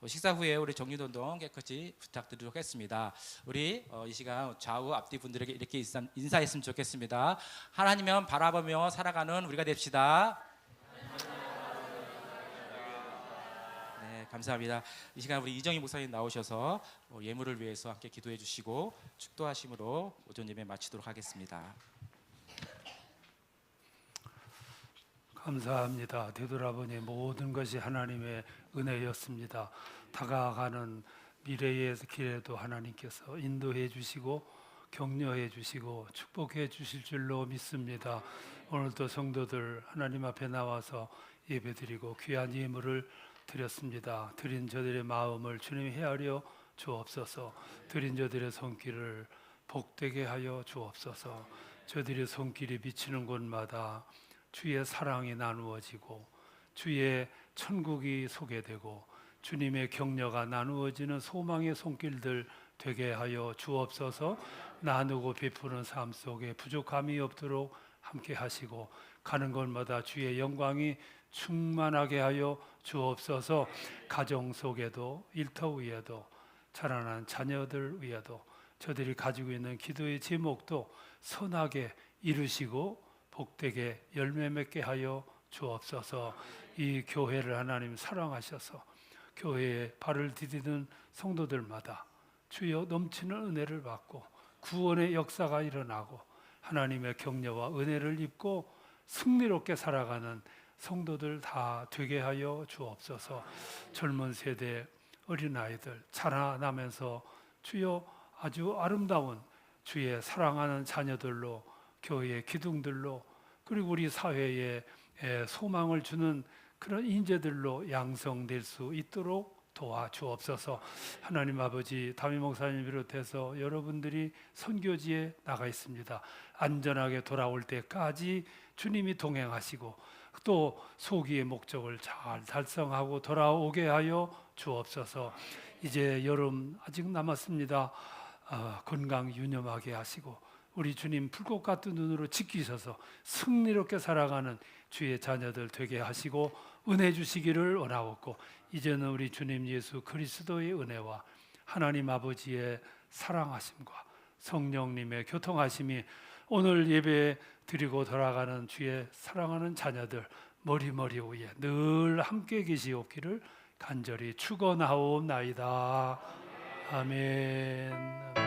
식사 후에 우리 정리운동 깨끗이 부탁드리도록 하겠습니다. 우리 이 시간 좌우 앞뒤 분들에게 이렇게 인사했으면 좋겠습니다. 하나님만 바라보며 살아가는 우리가 됩시다. 네, 감사합니다. 이 시간 우리 이정희 목사님 나오셔서 예물을 위해서 함께 기도해 주시고 축도하심으로 오전 예배 마치도록 하겠습니다.
감사합니다. 되돌아보니 모든 것이 하나님의 은혜였습니다. 다가가는 미래의 길에도 하나님께서 인도해 주시고 격려해 주시고 축복해 주실 줄로 믿습니다. 오늘도 성도들 하나님 앞에 나와서 예배드리고 귀한 예물을 드렸습니다. 드린 저들의 마음을 주님 헤아려 주옵소서. 드린 저들의 손길을 복되게 하여 주옵소서. 저들의 손길이 비치는 곳마다 주의 사랑이 나누어지고 주의 천국이 소개되고 주님의 격려가 나누어지는 소망의 손길들 되게 하여 주옵소서. 나누고 베푸는 삶 속에 부족함이 없도록 함께 하시고 가는 곳마다 주의 영광이 충만하게 하여 주옵소서. 가정 속에도 일터 위에도 자라난 자녀들 위에도 저들이 가지고 있는 기도의 제목도 선하게 이루시고 복되게 열매 맺게 하여 주옵소서. 이 교회를 하나님 사랑하셔서 교회에 발을 디디는 성도들마다 주여 넘치는 은혜를 받고 구원의 역사가 일어나고 하나님의 격려와 은혜를 입고 승리롭게 살아가는 성도들 다 되게 하여 주옵소서. 젊은 세대 어린아이들 자라나면서 주여 아주 아름다운 주의 사랑하는 자녀들로 교회의 기둥들로 그리고 우리 사회에 소망을 주는 그런 인재들로 양성될 수 있도록 도와주옵소서. 하나님 아버지 담임 목사님 비롯해서 여러분들이 선교지에 나가 있습니다. 안전하게 돌아올 때까지 주님이 동행하시고 또 소기의 목적을 잘 달성하고 돌아오게 하여 주옵소서. 이제 여름 아직 남았습니다. 건강 유념하게 하시고 우리 주님 불꽃 같은 눈으로 지키셔서 승리롭게 살아가는 주의 자녀들 되게 하시고 은혜 주시기를 원하옵고 이제는 우리 주님 예수 그리스도의 은혜와 하나님 아버지의 사랑하심과 성령님의 교통하심이 오늘 예배 드리고 돌아가는 주의 사랑하는 자녀들 머리 위에 늘 함께 계시옵기를 간절히 축원하옵나이다. 아멘.